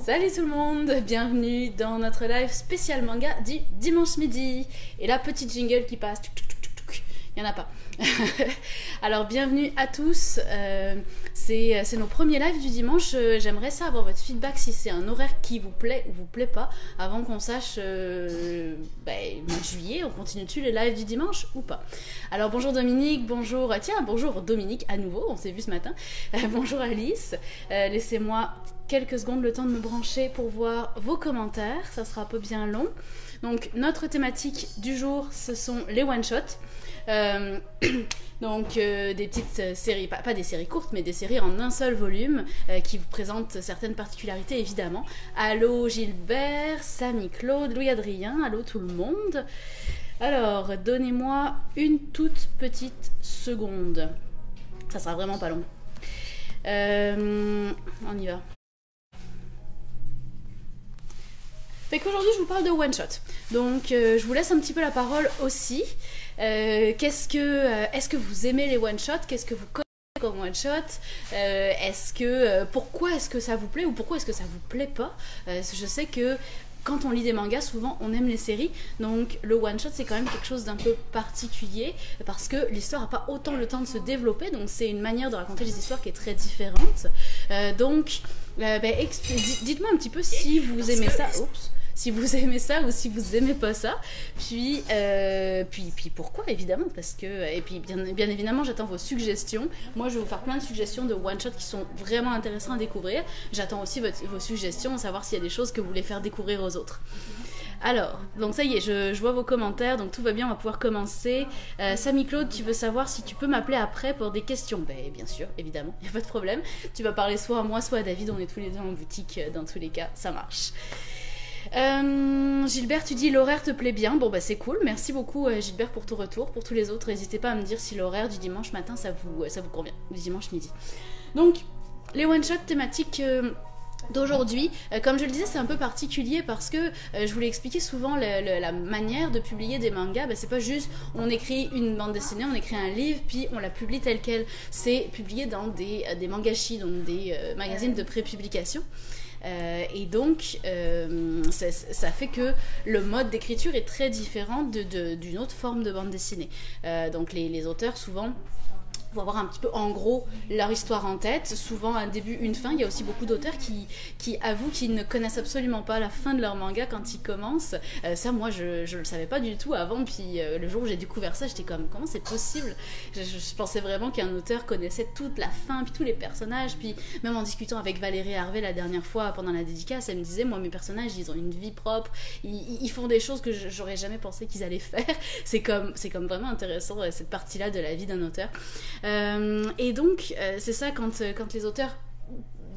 Salut tout le monde, bienvenue dans notre live spécial manga du dimanche midi. Et la petite jingle qui passe, il n'y en a pas. Alors bienvenue à tous, c'est nos premiers lives du dimanche. J'aimerais ça avoir votre feedback si c'est un horaire qui vous plaît ou vous plaît pas, avant qu'on sache mois de juillet, on continue-tu les lives du dimanche ou pas. Alors bonjour Dominique, bonjour Dominique à nouveau, on s'est vu ce matin. Bonjour Alice, laissez-moi quelques secondes le temps de me brancher pour voir vos commentaires, ça sera un peu bien long. Donc notre thématique du jour, ce sont les one-shots. Donc des petites séries, pas des séries courtes, mais des séries en un seul volume qui vous présentent certaines particularités évidemment. Allô Gilbert, Samy Claude, Louis-Adrien, allô tout le monde. Alors, donnez-moi une toute petite seconde. Ça sera vraiment pas long. On y va. Fait qu'aujourd'hui, je vous parle de one shot. Donc, je vous laisse un petit peu la parole aussi. Est-ce que vous aimez les one shots? Qu'est-ce que vous connaissez comme one shot? Pourquoi est-ce que ça vous plaît ou pourquoi est-ce que ça vous plaît pas? Je sais que quand on lit des mangas, souvent on aime les séries, donc le one shot c'est quand même quelque chose d'un peu particulier parce que l'histoire n'a pas autant le temps de se développer, donc c'est une manière de raconter les histoires qui est très différente. Dites-moi un petit peu si vous aimez ça. Oups. Si vous aimez ça ou si vous aimez pas ça, puis pourquoi évidemment, parce que et puis bien évidemment j'attends vos suggestions. Moi je vais vous faire plein de suggestions de one shot qui sont vraiment intéressants à découvrir. J'attends aussi vos suggestions, savoir s'il y a des choses que vous voulez faire découvrir aux autres. Alors, donc ça y est, je vois vos commentaires, donc tout va bien, on va pouvoir commencer. Samy Claude, tu veux savoir si tu peux m'appeler après pour des questions? Ben bien sûr, évidemment, il n'y a pas de problème. Tu vas parler soit à moi, soit à David, on est tous les deux en boutique, dans tous les cas, ça marche. Gilbert, tu dis l'horaire te plaît bien. Bon bah c'est cool, merci beaucoup Gilbert pour ton retour. Pour tous les autres, n'hésitez pas à me dire si l'horaire du dimanche matin ça vous convient, du dimanche midi. Donc les one shot thématiques d'aujourd'hui, comme je le disais, c'est un peu particulier parce que je vous l'ai expliqué souvent, la manière de publier des mangas, c'est pas juste on écrit une bande dessinée, on écrit un livre puis on la publie telle quelle. C'est publié dans des mangashi, donc des magazines de prépublication. Et donc ça fait que le mode d'écriture est très différent d'une autre forme de bande dessinée. Donc les auteurs souvent vont avoir un petit peu en gros leur histoire en tête, souvent un début, une fin. Il y a aussi beaucoup d'auteurs qui avouent qu'ils ne connaissent absolument pas la fin de leur manga quand ils commencent. Ça moi je le savais pas du tout avant, puis le jour où j'ai découvert ça j'étais comme comment c'est possible. Je pensais vraiment qu'un auteur connaissait toute la fin puis tous les personnages, puis même en discutant avec Valérie Harvey la dernière fois pendant la dédicace, elle me disait moi mes personnages ils ont une vie propre, ils font des choses que j'aurais jamais pensé qu'ils allaient faire. C'est comme vraiment intéressant cette partie là de la vie d'un auteur. Et donc c'est ça, quand les auteurs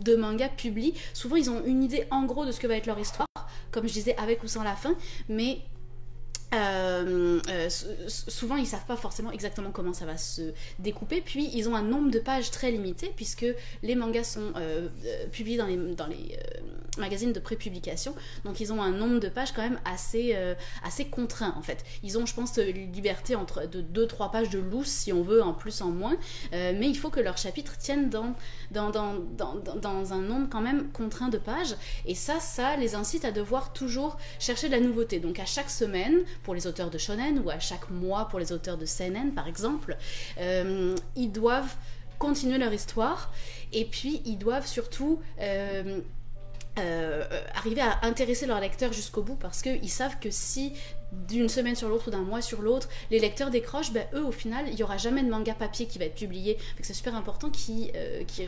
de manga publient, souvent ils ont une idée en gros de ce que va être leur histoire, comme je disais, avec ou sans la fin, mais souvent ils savent pas forcément exactement comment ça va se découper, puis ils ont un nombre de pages très limité puisque les mangas sont publiés dans les magazines de prépublication, donc ils ont un nombre de pages quand même assez contraint en fait. Ils ont je pense liberté entre de 2-3 pages de loose si on veut, en plus en moins, mais il faut que leurs chapitres tiennent dans un nombre quand même contraint de pages, et ça les incite à devoir toujours chercher de la nouveauté. Donc à chaque semaine pour les auteurs de shonen ou à chaque mois pour les auteurs de seinen par exemple, ils doivent continuer leur histoire, et puis ils doivent surtout arriver à intéresser leurs lecteurs jusqu'au bout, parce qu'ils savent que si d'une semaine sur l'autre ou d'un mois sur l'autre les lecteurs décrochent, eux au final il n'y aura jamais de manga papier qui va être publié. Donc c'est super important qu'ils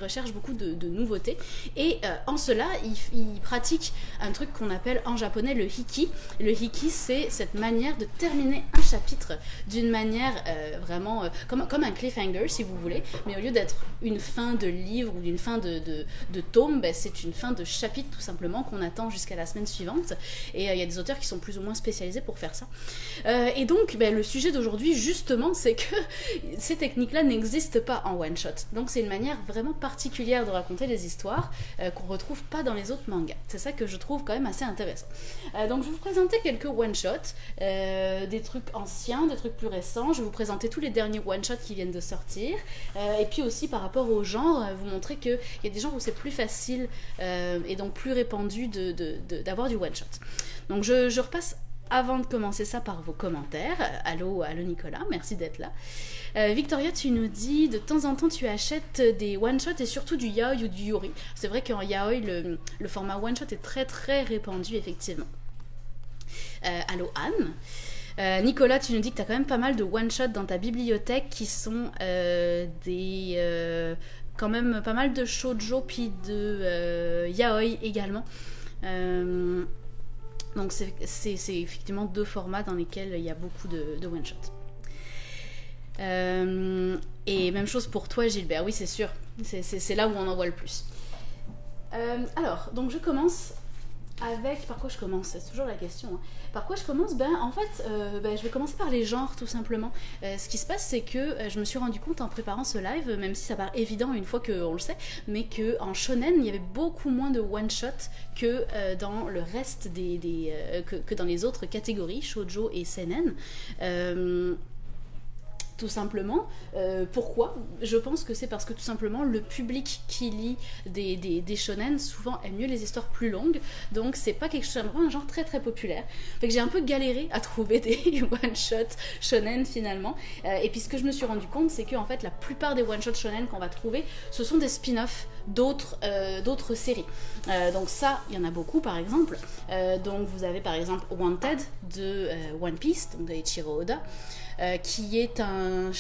recherchent beaucoup de nouveautés, et en cela ils pratiquent un truc qu'on appelle en japonais le hiki. Le hiki, c'est cette manière de terminer un chapitre d'une manière vraiment comme un cliffhanger si vous voulez, mais au lieu d'être une fin de livre ou d'une fin de tome, c'est une fin de chapitre tout simplement qu'on attend jusqu'à la semaine suivante. Et il y a des auteurs qui sont plus ou moins spécialisés pour faire ça. Et donc, ben, le sujet d'aujourd'hui, justement, c'est que ces techniques-là n'existent pas en one-shot. Donc c'est une manière vraiment particulière de raconter les histoires qu'on retrouve pas dans les autres mangas. C'est ça que je trouve quand même assez intéressant. Donc je vais vous présenter quelques one-shots, des trucs anciens, des trucs plus récents. Je vais vous présenter tous les derniers one-shots qui viennent de sortir. Et puis aussi par rapport aux genres, vous montrer qu'il y a des genres où c'est plus facile et donc plus répandu d'avoir du one-shot. Donc je repasse avant de commencer ça par vos commentaires. Allô Nicolas, merci d'être là. Victoria, tu nous dis, de temps en temps tu achètes des one-shots et surtout du yaoi ou du yuri. C'est vrai qu'en yaoi, le format one-shot est très très répandu effectivement. Allô Anne. Nicolas, tu nous dis que tu as quand même pas mal de one-shots dans ta bibliothèque qui sont quand même pas mal de shoujo puis de yaoi également. Donc c'est effectivement deux formats dans lesquels il y a beaucoup de one-shot. Et même chose pour toi Gilbert, oui c'est sûr, c'est là où on en voit le plus. Alors, donc je commence avec... Par quoi je commence? C'est toujours la question. Hein. Par quoi je commence? En fait, je vais commencer par les genres, tout simplement. Ce qui se passe, c'est que je me suis rendu compte en préparant ce live, même si ça paraît évident une fois qu'on le sait, mais qu'en shonen, il y avait beaucoup moins de one-shot que dans le reste que dans les autres catégories, shoujo et seinen. Tout simplement. Pourquoi? Je pense que c'est parce que tout simplement le public qui lit des shonen souvent aime mieux les histoires plus longues, donc c'est pas quelque chose, un genre très très populaire. Fait que j'ai un peu galéré à trouver des one-shot shonen finalement. Et puis ce que je me suis rendu compte, c'est que en fait la plupart des one-shot shonen qu'on va trouver, ce sont des spin-offs d'autres séries. Donc ça, il y en a beaucoup par exemple. Donc vous avez par exemple Wanted de One Piece, donc de Eiichiro Oda. Qui est un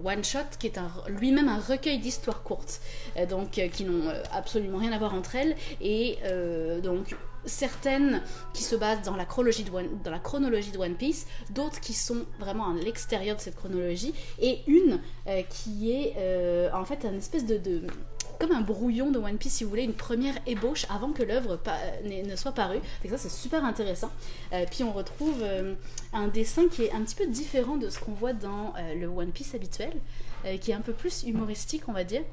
one-shot, qui est lui-même un recueil d'histoires courtes, qui n'ont absolument rien à voir entre elles, et donc certaines qui se basent dans la chronologie de One Piece, d'autres qui sont vraiment à l'extérieur de cette chronologie, et une qui est en fait un espèce comme un brouillon de One Piece, si vous voulez, une première ébauche avant que l'œuvre ne soit parue. Et ça, c'est super intéressant. Puis on retrouve un dessin qui est un petit peu différent de ce qu'on voit dans le One Piece habituel, qui est un peu plus humoristique, on va dire.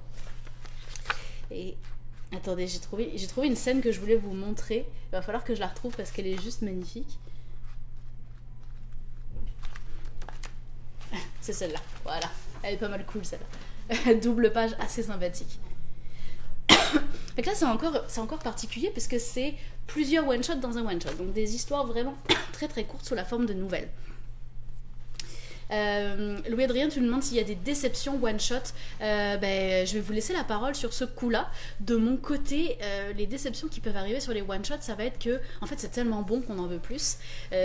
Et attendez, j'ai trouvé une scène que je voulais vous montrer. Il va falloir que je la retrouve parce qu'elle est juste magnifique. C'est celle-là, voilà. Elle est pas mal cool, celle-là. Double page assez sympathique. Donc là c'est encore particulier parce que c'est plusieurs one-shots dans un one-shot, donc des histoires vraiment très très courtes sous la forme de nouvelles. Louis-Adrien, tu nous demandes s'il y a des déceptions one-shot. Je vais vous laisser la parole sur ce coup-là. De mon côté, les déceptions qui peuvent arriver sur les one-shots, ça va être que, en fait, c'est tellement bon qu'on en veut plus.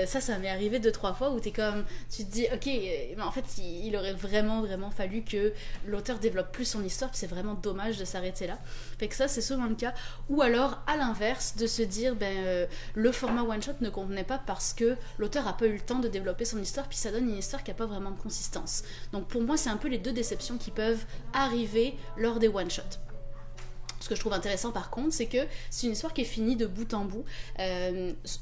Ça m'est arrivé 2-3 fois où tu te dis, ok, mais en fait, il aurait vraiment, vraiment fallu que l'auteur développe plus son histoire, puis c'est vraiment dommage de s'arrêter là. Fait que ça, c'est souvent le cas. Ou alors, à l'inverse, de se dire, le format one-shot ne convenait pas parce que l'auteur a pas eu le temps de développer son histoire, puis ça donne une histoire qui a pas vraiment de consistance. Donc pour moi, c'est un peu les deux déceptions qui peuvent arriver lors des one-shots. Ce que je trouve intéressant par contre, c'est que c'est une histoire qui est finie de bout en bout.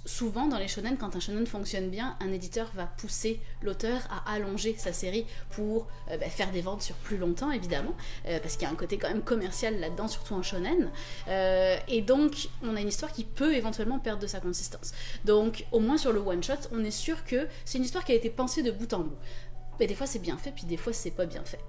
Souvent dans les shonen, quand un shonen fonctionne bien, un éditeur va pousser l'auteur à allonger sa série pour faire des ventes sur plus longtemps évidemment, parce qu'il y a un côté quand même commercial là-dedans, surtout en shonen. Et donc on a une histoire qui peut éventuellement perdre de sa consistance. Donc au moins sur le one-shot, on est sûr que c'est une histoire qui a été pensée de bout en bout. Mais des fois c'est bien fait, puis des fois c'est pas bien fait.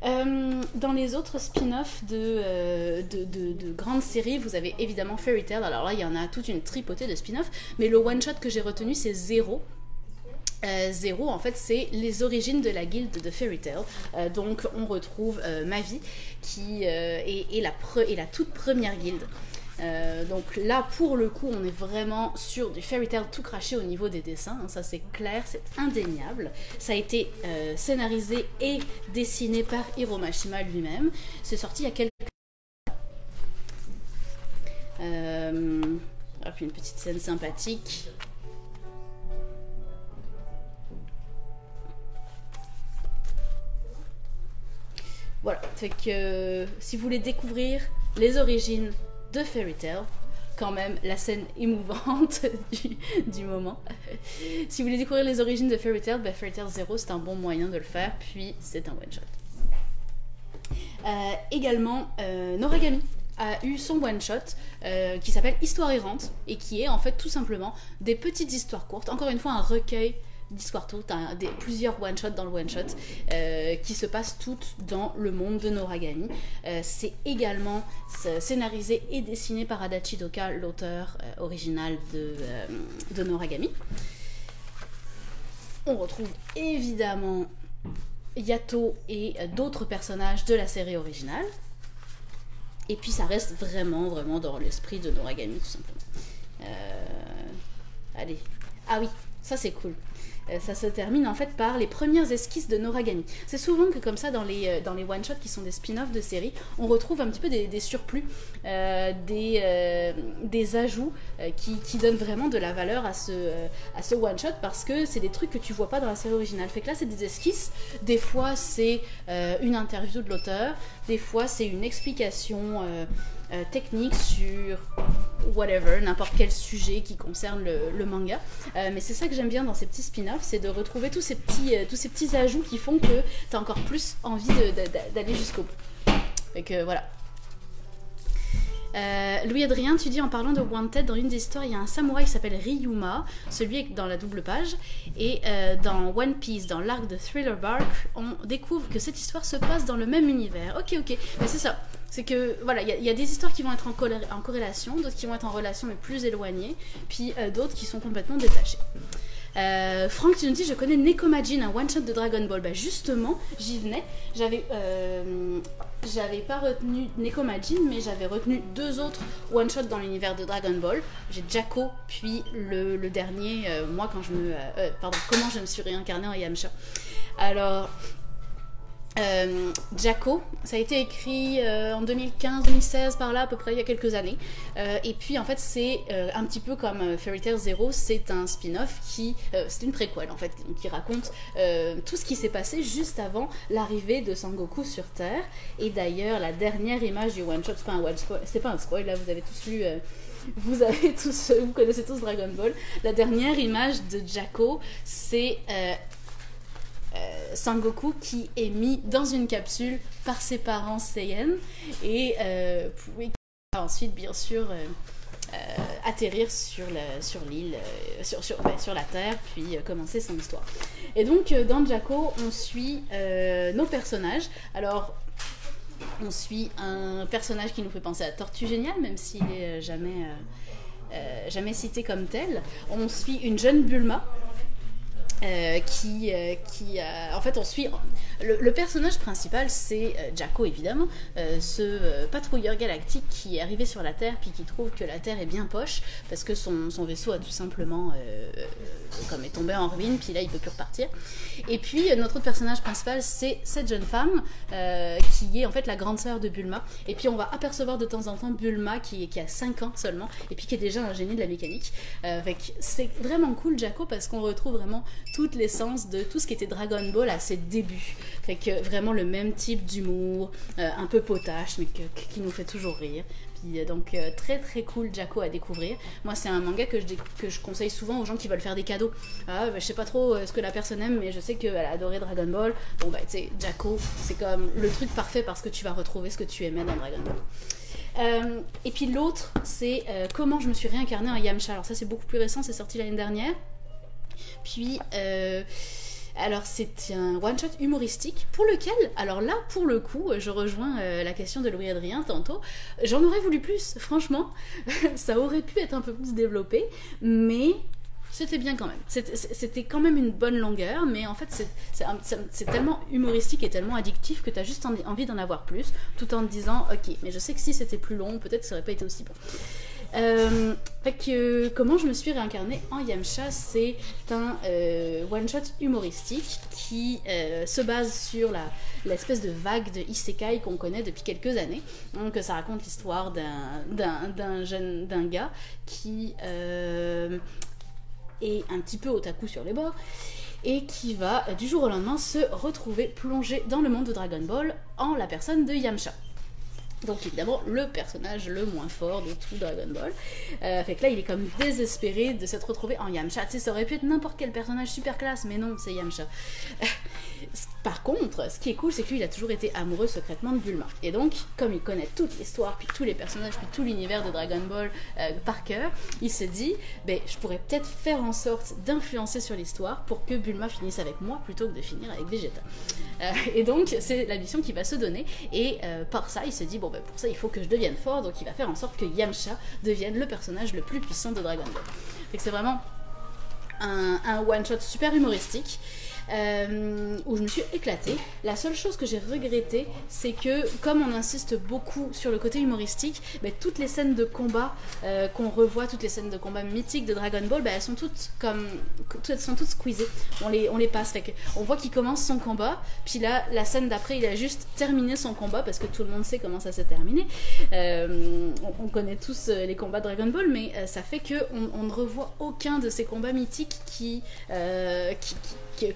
Dans les autres spin-offs de grandes séries, vous avez évidemment Fairy Tail. Alors là, il y en a toute une tripotée de spin-offs, mais le one-shot que j'ai retenu, c'est Zero. Zero, en fait, c'est les origines de la guilde de Fairy Tail. Donc, on retrouve Mavi, qui est la toute première guilde. Donc là, pour le coup, on est vraiment sur du Fairy Tail tout craché au niveau des dessins, hein, ça c'est clair, c'est indéniable. Ça a été scénarisé et dessiné par Hiro Mashima lui-même. C'est sorti il y a quelques... Puis une petite scène sympathique. Voilà, fait que si vous voulez découvrir les origines de Fairy Tail, quand même la scène émouvante du moment. Si vous voulez découvrir les origines de Fairy Tail, bah Fairy Tail 0 c'est un bon moyen de le faire, puis c'est un one-shot. Également, Noragami a eu son one-shot qui s'appelle Histoire errante et qui est en fait tout simplement des petites histoires courtes, encore une fois un recueil d'histoires courtes, plusieurs one-shots dans le one-shot qui se passent toutes dans le monde de Noragami. C'est également scénarisé et dessiné par Adachi Doka, l'auteur original de Noragami. On retrouve évidemment Yato et d'autres personnages de la série originale. Et puis ça reste vraiment dans l'esprit de Noragami tout simplement. Allez. Ah oui, ça c'est cool. Ça se termine en fait par les premières esquisses de Noragami. C'est souvent que comme ça dans les one-shots qui sont des spin-offs de séries, on retrouve un petit peu des surplus, des ajouts qui donnent vraiment de la valeur à ce one-shot parce que c'est des trucs que tu vois pas dans la série originale. Fait que là c'est des esquisses, des fois c'est une interview de l'auteur, des fois c'est une explication technique sur whatever, n'importe quel sujet qui concerne le manga. Mais c'est ça que j'aime bien dans ces petits spin-offs, c'est de retrouver tous ces petits ajouts qui font que tu as encore plus envie d'aller jusqu'au bout. Fait que voilà. Louis-Adrien, tu dis en parlant de Wanted, dans une des histoires, il y a un samouraï qui s'appelle Ryuma, celui est dans la double page, et dans One Piece, dans l'arc de Thriller Bark, on découvre que cette histoire se passe dans le même univers. Ok, mais c'est ça. C'est que, voilà, il y a des histoires qui vont être en corrélation, d'autres qui vont être en relation mais plus éloignées, puis d'autres qui sont complètement détachées. Franck, tu nous dis, je connais Nekomajin, un one-shot de Dragon Ball. Bah justement, j'y venais. J'avais pas retenu Nekomajin, mais j'avais retenu 2 autres one-shots dans l'univers de Dragon Ball. J'ai Jaco, puis le dernier, comment je me suis réincarnée en Yamcha. Alors... Jaco, ça a été écrit en 2015-2016 par là à peu près, il y a quelques années, et puis en fait c'est un petit peu comme Fairy Tail 0, c'est un spin-off c'est une préquelle en fait, qui raconte tout ce qui s'est passé juste avant l'arrivée de Sangoku sur Terre. Et d'ailleurs la dernière image du one shot, c'est pas un spoil là, vous avez tous lu vous connaissez tous Dragon Ball. La dernière image de Jaco, c'est Sangoku qui est mis dans une capsule par ses parents Saiyan et qui va ensuite bien sûr atterrir sur l'île, sur la Terre, puis commencer son histoire. Et donc dans Jaco on suit nos personnages. Alors on suit un personnage qui nous fait penser à Tortue Géniale, même s'il est jamais cité comme tel. On suit une jeune Bulma en fait on suit le personnage principal, c'est Jaco évidemment, ce patrouilleur galactique qui est arrivé sur la Terre puis qui trouve que la Terre est bien poche parce que son vaisseau a tout simplement est tombé en ruine, puis là il peut plus repartir. Et puis notre autre personnage principal, c'est cette jeune femme qui est en fait la grande sœur de Bulma, et puis on va apercevoir de temps en temps Bulma qui a 5 ans seulement et puis qui est déjà un génie de la mécanique. C'est vraiment cool Jaco parce qu'on retrouve vraiment toute l'essence de tout ce qui était Dragon Ball à ses débuts. Fait que vraiment le même type d'humour, un peu potache, mais qui nous fait toujours rire. Puis donc très très cool Jaco à découvrir. Moi c'est un manga que je conseille souvent aux gens qui veulent faire des cadeaux. Je sais pas trop ce que la personne aime, mais je sais qu'elle a adoré Dragon Ball. Bon bah tu sais, Jaco c'est comme le truc parfait parce que tu vas retrouver ce que tu aimais dans Dragon Ball. Et puis l'autre c'est comment je me suis réincarnée en Yamcha. Alors ça c'est beaucoup plus récent, c'est sorti l'année dernière. Puis, alors c'est un one-shot humoristique pour lequel, alors là, pour le coup, je rejoins la question de Louis-Adrien tantôt, j'en aurais voulu plus, franchement, ça aurait pu être un peu plus développé, mais c'était bien quand même. C'était quand même une bonne longueur, mais en fait, c'est tellement humoristique et tellement addictif que tu as juste envie d'en avoir plus, tout en te disant, ok, mais je sais que si c'était plus long, peut-être ça aurait pas été aussi bon. Comment je me suis réincarnée en Yamcha, c'est un one-shot humoristique qui se base sur l'espèce de vague de isekai qu'on connaît depuis quelques années. Donc ça raconte l'histoire d'un gars qui est un petit peu otaku sur les bords et qui va du jour au lendemain se retrouver plongé dans le monde de Dragon Ball en la personne de Yamcha. Donc évidemment le personnage le moins fort de tout Dragon Ball. Fait que là il est comme désespéré de s'être retrouvé en Yamcha. Tu sais, ça aurait pu être n'importe quel personnage super classe, mais non, c'est Yamcha. Par contre, ce qui est cool, c'est que lui il a toujours été amoureux secrètement de Bulma. Et donc, comme il connaît toute l'histoire, puis tous les personnages, puis tout l'univers de Dragon Ball par cœur, il se dit, ben je pourrais peut-être faire en sorte d'influencer sur l'histoire pour que Bulma finisse avec moi plutôt que de finir avec Vegeta. Et donc c'est la mission qu'il va se donner, et par ça il se dit bon ben pour ça il faut que je devienne fort, donc il va faire en sorte que Yamcha devienne le personnage le plus puissant de Dragon Ball. Donc c'est vraiment un one shot super humoristique. Où je me suis éclatée. La seule chose que j'ai regretté, c'est que comme on insiste beaucoup sur le côté humoristique, toutes les scènes de combat qu'on revoit, toutes les scènes de combat mythiques de Dragon Ball, elles sont toutes squeezées. On les passe. Fait que on voit qu'il commence son combat, puis là la scène d'après il a juste terminé son combat parce que tout le monde sait comment ça s'est terminé. On connaît tous les combats de Dragon Ball, mais ça fait que on ne revoit aucun de ces combats mythiques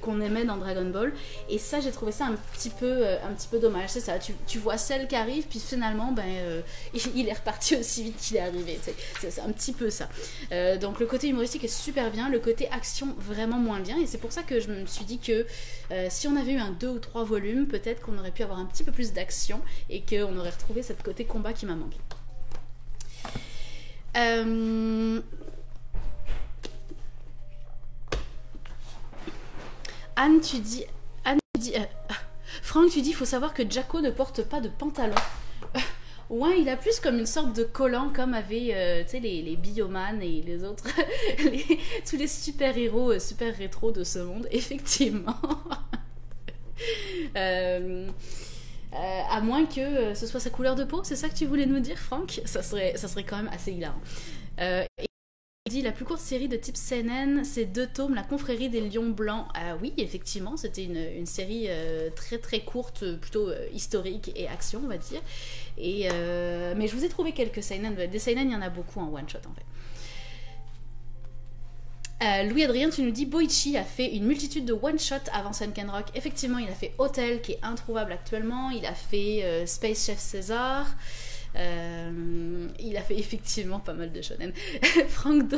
qu'on aimait dans Dragon Ball, et ça j'ai trouvé ça un petit peu dommage. C'est ça, tu vois Cell qui arrive, puis finalement il est reparti aussi vite qu'il est arrivé. C'est un petit peu ça. Donc le côté humoristique est super bien, le côté action vraiment moins bien, et c'est pour ça que je me suis dit que si on avait eu un 2 ou 3 volumes, peut-être qu'on aurait pu avoir un petit peu plus d'action et qu'on aurait retrouvé cette côté combat qui m'a manqué. Anne, tu dis, Franck, tu dis, il faut savoir que Jaco ne porte pas de pantalon. Ouais, il a plus comme une sorte de collant, comme avaient les Bioman et les autres, tous les super-héros super rétro de ce monde, effectivement. À moins que ce soit sa couleur de peau, c'est ça que tu voulais nous dire, Franck? Ça serait quand même assez hilarant. Il dit la plus courte série de type seinen, c'est 2 tomes, La Confrérie des Lions Blancs. Oui, effectivement, c'était une série très très courte, plutôt historique et action, on va dire. Mais je vous ai trouvé quelques seinen. Des seinen, il y en a beaucoup en one shot en fait. Louis-Adrien, tu nous dis Boichi a fait une multitude de one-shot avant Sunken Rock. Effectivement, il a fait Hotel, qui est introuvable actuellement. Il a fait Space Chef César. Il a fait effectivement pas mal de shonen. Franck,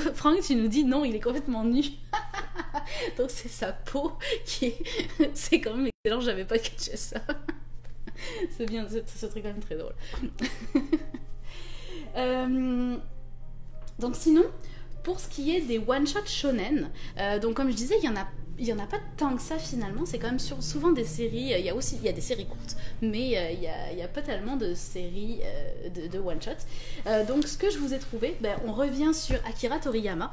tu nous dis non, il est complètement nu. Donc c'est sa peau qui est... C'est quand même excellent, j'avais pas catché ça. C'est bien, ce truc quand même très drôle. Donc sinon, pour ce qui est des one-shot shonen, donc comme je disais, il y en a pas tant que ça finalement, c'est quand même souvent des séries, il y a des séries courtes, mais il y a pas tellement de séries de one-shot. Donc ce que je vous ai trouvé, on revient sur Akira Toriyama,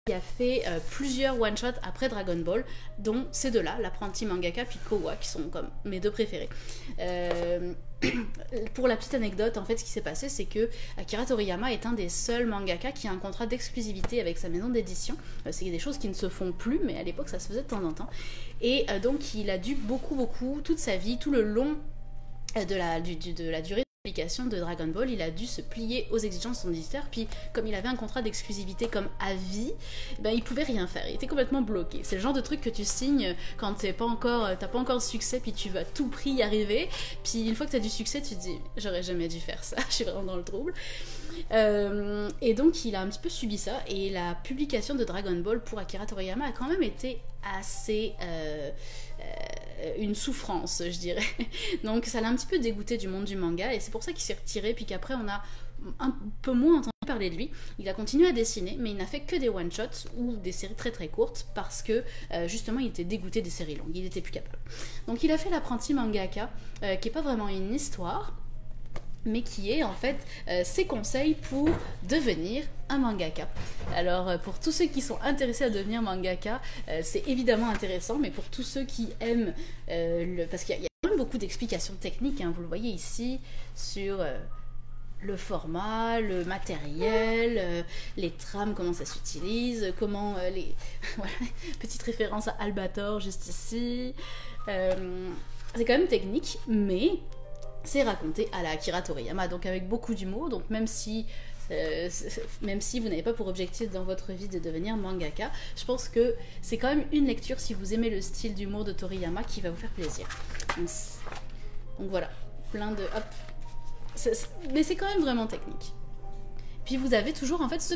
qui a fait plusieurs one-shots après Dragon Ball, dont ces deux-là, l'apprenti mangaka puis Kowa, qui sont comme mes 2 préférés. Pour la petite anecdote, en fait, ce qui s'est passé, c'est que Akira Toriyama est un des seuls mangaka qui a un contrat d'exclusivité avec sa maison d'édition. C'est des choses qui ne se font plus, mais à l'époque, ça se faisait de temps en temps. Et donc, il a dû beaucoup, toute sa vie, tout le long de la durée publication de Dragon Ball, il a dû se plier aux exigences de son éditeur, puis comme il avait un contrat d'exclusivité comme à vie, il pouvait rien faire, il était complètement bloqué. C'est le genre de truc que tu signes quand t'as pas encore de succès, puis tu vas à tout prix y arriver, puis une fois que t'as du succès, tu te dis j'aurais jamais dû faire ça, je suis vraiment dans le trouble. Et donc il a un petit peu subi ça, et la publication de Dragon Ball pour Akira Toriyama a quand même été assez une souffrance, je dirais. Donc ça l'a un petit peu dégoûté du monde du manga, et c'est pour ça qu'il s'est retiré, puis qu'après on a un peu moins entendu parler de lui. Il a continué à dessiner, mais il n'a fait que des one-shots ou des séries très très courtes, parce que justement il était dégoûté des séries longues, il était plus capable. Donc il a fait l'apprenti mangaka, qui est pas vraiment une histoire, mais qui est en fait ses conseils pour devenir un mangaka. Alors pour tous ceux qui sont intéressés à devenir mangaka, c'est évidemment intéressant, mais pour tous ceux qui aiment parce qu'il y a quand même beaucoup d'explications techniques, hein, vous le voyez ici sur le format, le matériel, les trames, comment ça s'utilise, comment les... voilà, petite référence à Albator juste ici. C'est quand même technique, mais c'est raconté à la Akira Toriyama, donc avec beaucoup d'humour. Donc même si vous n'avez pas pour objectif dans votre vie de devenir mangaka, je pense que c'est quand même une lecture, si vous aimez le style d'humour de Toriyama, qui va vous faire plaisir. Donc voilà, plein de... Hop, Mais c'est quand même vraiment technique. Puis vous avez toujours en fait ce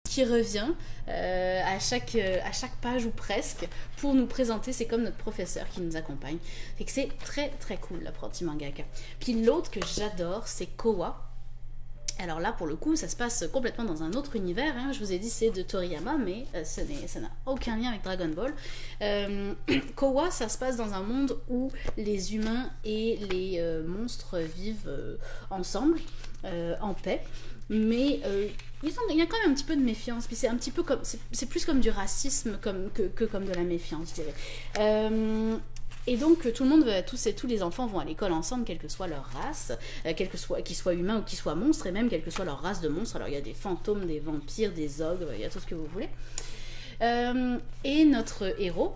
qui revient à chaque page ou presque pour nous présenter, c'est comme notre professeur qui nous accompagne. Fait que c'est très très cool l'apprenti mangaka. Puis l'autre que j'adore, c'est Kowa. Alors là, pour le coup, ça se passe complètement dans un autre univers. Hein. Je vous ai dit c'est de Toriyama, mais ça n'a aucun lien avec Dragon Ball. Kowa, ça se passe dans un monde où les humains et les monstres vivent ensemble, en paix. Mais il y a quand même un petit peu de méfiance. Puis c'est un petit peu comme, c'est plus comme du racisme que comme de la méfiance, je dirais. Et donc tout le monde, tous les enfants vont à l'école ensemble, quelle que soit leur race, qu'ils soient humains ou qu'ils soient monstres, et même quelle que soit leur race de monstres. Alors il y a des fantômes, des vampires, des ogres, il y a tout ce que vous voulez. Et notre héros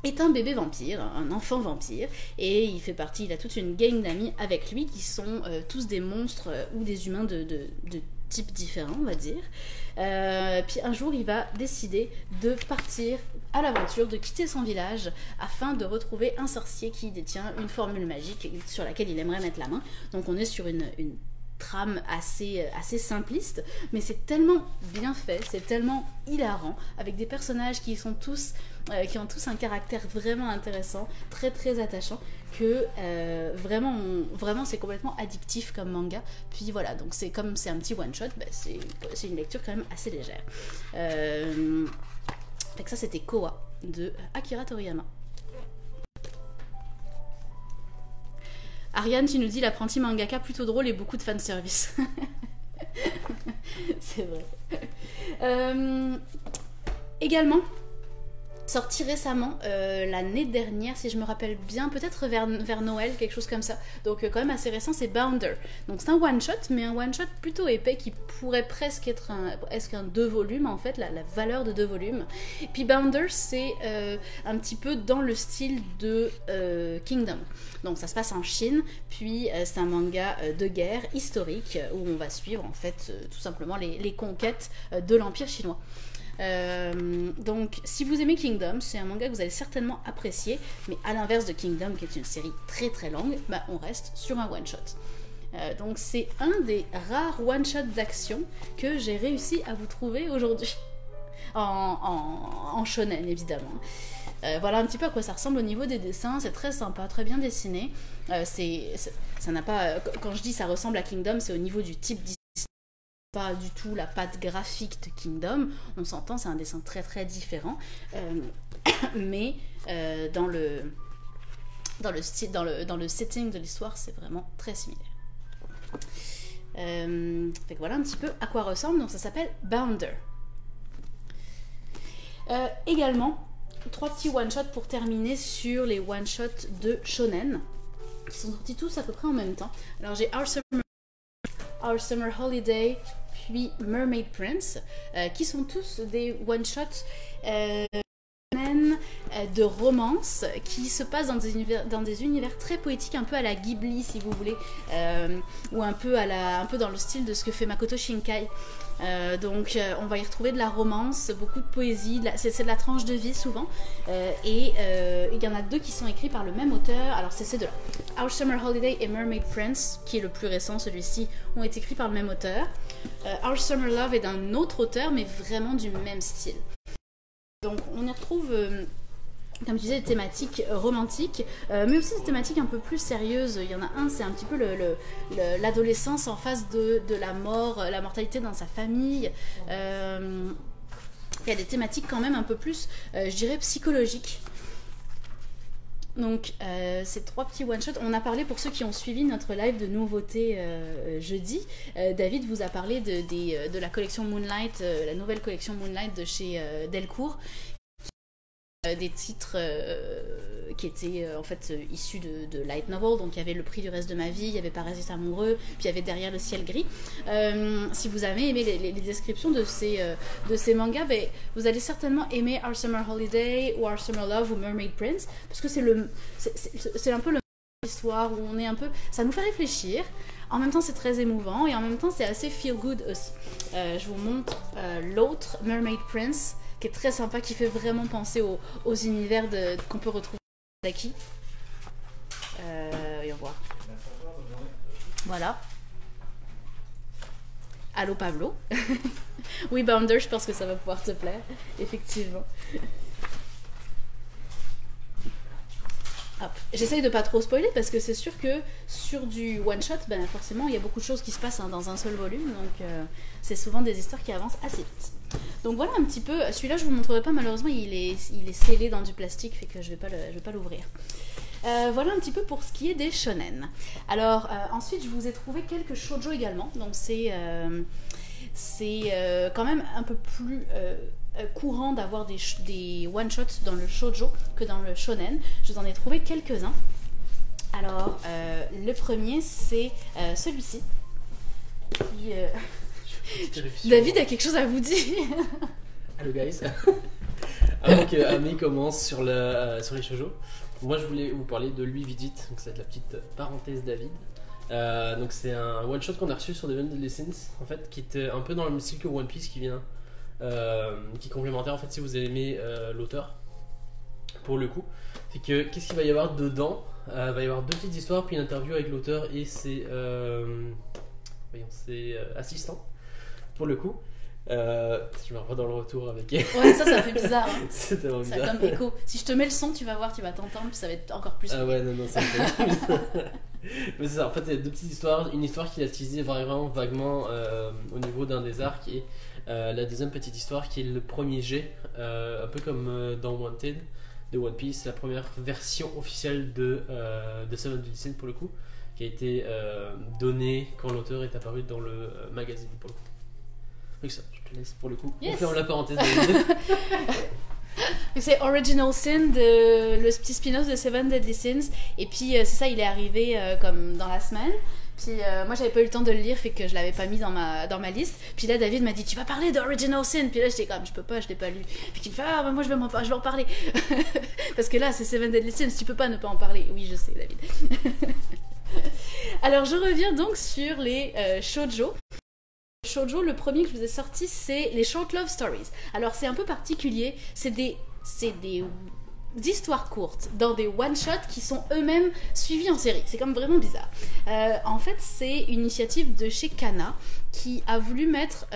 est un bébé vampire, un enfant vampire, et il a toute une gang d'amis avec lui qui sont tous des monstres ou des humains de types différents, on va dire. Puis un jour, il va décider de partir à l'aventure, de quitter son village afin de retrouver un sorcier qui détient une formule magique sur laquelle il aimerait mettre la main. Donc on est sur une trame assez simpliste, mais c'est tellement bien fait, c'est tellement hilarant, avec des personnages qui ont tous un caractère vraiment intéressant, très très attachant, que vraiment c'est complètement addictif comme manga. Puis voilà, donc c'est un petit one shot, c'est une lecture quand même assez légère. Fait que ça, c'était Kowa de Akira Toriyama. Ariane, tu nous dis l'apprenti mangaka plutôt drôle et beaucoup de fanservice. C'est vrai. Également, sorti récemment, l'année dernière, si je me rappelle bien, peut-être vers Noël, quelque chose comme ça. Donc quand même assez récent, c'est Bounder. Donc c'est un one-shot, mais un one-shot plutôt épais qui pourrait presque être un 2 volumes, en fait, la valeur de 2 volumes. Et puis Bounder, c'est un petit peu dans le style de Kingdom. Donc ça se passe en Chine, puis c'est un manga de guerre historique où on va suivre en fait tout simplement les conquêtes de l'Empire chinois. Donc si vous aimez Kingdom, c'est un manga que vous allez certainement apprécier, mais à l'inverse de Kingdom qui est une série très très longue, on reste sur un one shot. Donc c'est un des rares one shot d'action que j'ai réussi à vous trouver aujourd'hui en shonen évidemment. Voilà un petit peu à quoi ça ressemble au niveau des dessins, c'est très sympa, très bien dessiné. Ça n'a pas, quand je dis ça ressemble à Kingdom, c'est au niveau du type dessin, pas du tout la patte graphique de Kingdom, on s'entend, c'est un dessin très très différent, mais dans le style, dans le setting de l'histoire, c'est vraiment très similaire. Fait que voilà un petit peu à quoi ressemble, donc ça s'appelle Bounder. Également, 3 petits one-shots pour terminer sur les one-shots de Shonen, qui sont sortis tous à peu près en même temps. Alors j'ai Our Summer Holiday, puis Mermaid Prince, qui sont tous des one-shots de romance qui se passent dans des univers très poétiques, un peu à la Ghibli si vous voulez, ou un peu dans le style de ce que fait Makoto Shinkai. Donc on va y retrouver de la romance, beaucoup de poésie, c'est de la tranche de vie souvent, et il y en a 2 qui sont écrits par le même auteur. Alors c'est ces 2 là, Our Summer Holiday et Mermaid Prince, qui est le plus récent, celui-ci, ont été écrits par le même auteur. Our Summer Love est d'un autre auteur, mais vraiment du même style. Donc on y retrouve, comme je disais, des thématiques romantiques, mais aussi des thématiques un peu plus sérieuses. Il y en a un, c'est un petit peu l'adolescence en face de la mort, la mortalité dans sa famille. Il y a des thématiques quand même un peu plus, je dirais, psychologiques. Donc ces 3 petits one-shots, on a parlé, pour ceux qui ont suivi notre live de nouveautés jeudi, David vous a parlé de la collection Moonlight, la nouvelle collection Moonlight de chez Delcourt, des titres qui étaient en fait issus de light novel. Donc il y avait Le prix du reste de ma vie, il y avait Parasite amoureux, puis il y avait Derrière le ciel gris. Si vous avez aimé les descriptions de ces mangas, vous allez certainement aimer Our Summer Holiday ou Our Summer Love ou Mermaid Prince, parce que c'est un peu l'histoire où on est un peu, ça nous fait réfléchir, en même temps c'est très émouvant et en même temps c'est assez feel good aussi. Je vous montre l'autre, Mermaid Prince, qui est très sympa, qui fait vraiment penser aux univers qu'on peut retrouver d'Aki. Voyons voir. Voilà. Allô Pablo. Oui, Bounder, je pense que ça va pouvoir te plaire, effectivement. J'essaye de pas trop spoiler parce que c'est sûr que sur du one shot, ben forcément il y a beaucoup de choses qui se passent dans un seul volume, donc c'est souvent des histoires qui avancent assez vite. Donc voilà un petit peu. Celui-là je vous montrerai pas malheureusement, il est scellé dans du plastique, fait que je vais pas l'ouvrir. Voilà un petit peu pour ce qui est des shonen. Alors ensuite je vous ai trouvé quelques shoujo également, donc c'est quand même un peu plus courant d'avoir des one-shots dans le shoujo que dans le shonen. Je vous en ai trouvé quelques-uns. Alors, le premier, c'est celui-ci. David a quelque chose à vous dire. Hello guys. Avant que Ami commence sur les shoujo, moi je voulais vous parler de Lui Vidit, donc c'est la petite parenthèse David. Donc c'est un one shot qu'on a reçu sur Devon Deadly Sins, en fait, qui était un peu dans le même style que One Piece, qui est complémentaire en fait si vous aimez l'auteur. Pour le coup, c'est que qu'est-ce qu'il va y avoir dedans? Il va y avoir deux petites histoires puis une interview avec l'auteur et ses assistants. Pour le coup, je me revois dans le retour avec elle. Ouais, ça fait bizarre. Hein. C'est tellement bizarre. Ça comme écho. Si je te mets le son, tu vas voir, tu vas t'entendre, puis ça va être encore plus. Ah ouais, non, ça fait. Mais c'est ça, en fait, il y a deux petites histoires. Une histoire qui a teasé vraiment vaguement au niveau d'un des arcs, et la deuxième petite histoire qui est le premier jet, un peu comme dans Wanted de One Piece, la première version officielle de Seven Deadly Sins pour le coup, qui a été donnée quand l'auteur est apparu dans le magazine pour le coup. Donc ça, je te laisse pour le coup. Yes. On ferme la parenthèse. C'est Original Sin, le petit spin-off de Seven Deadly Sins. Et puis c'est ça, il est arrivé comme dans la semaine. Puis moi j'avais pas eu le temps de le lire, fait que je l'avais pas mis dans ma liste. Puis là David m'a dit tu vas parler d'Original Sin. Puis là j'étais comme je peux pas, je l'ai pas lu. Puis il me fait bah, moi je vais en parler. Parce que là c'est Seven Deadly Sins, tu peux pas ne pas en parler. Oui je sais David. Alors je reviens donc sur les shoujo. Shoujo, le premier que je vous ai sorti, c'est les Short Love Stories. Alors c'est un peu particulier, c'est des histoires courtes dans des one-shots qui sont eux-mêmes suivis en série. C'est comme vraiment bizarre. En fait, c'est une initiative de chez Kana qui a voulu mettre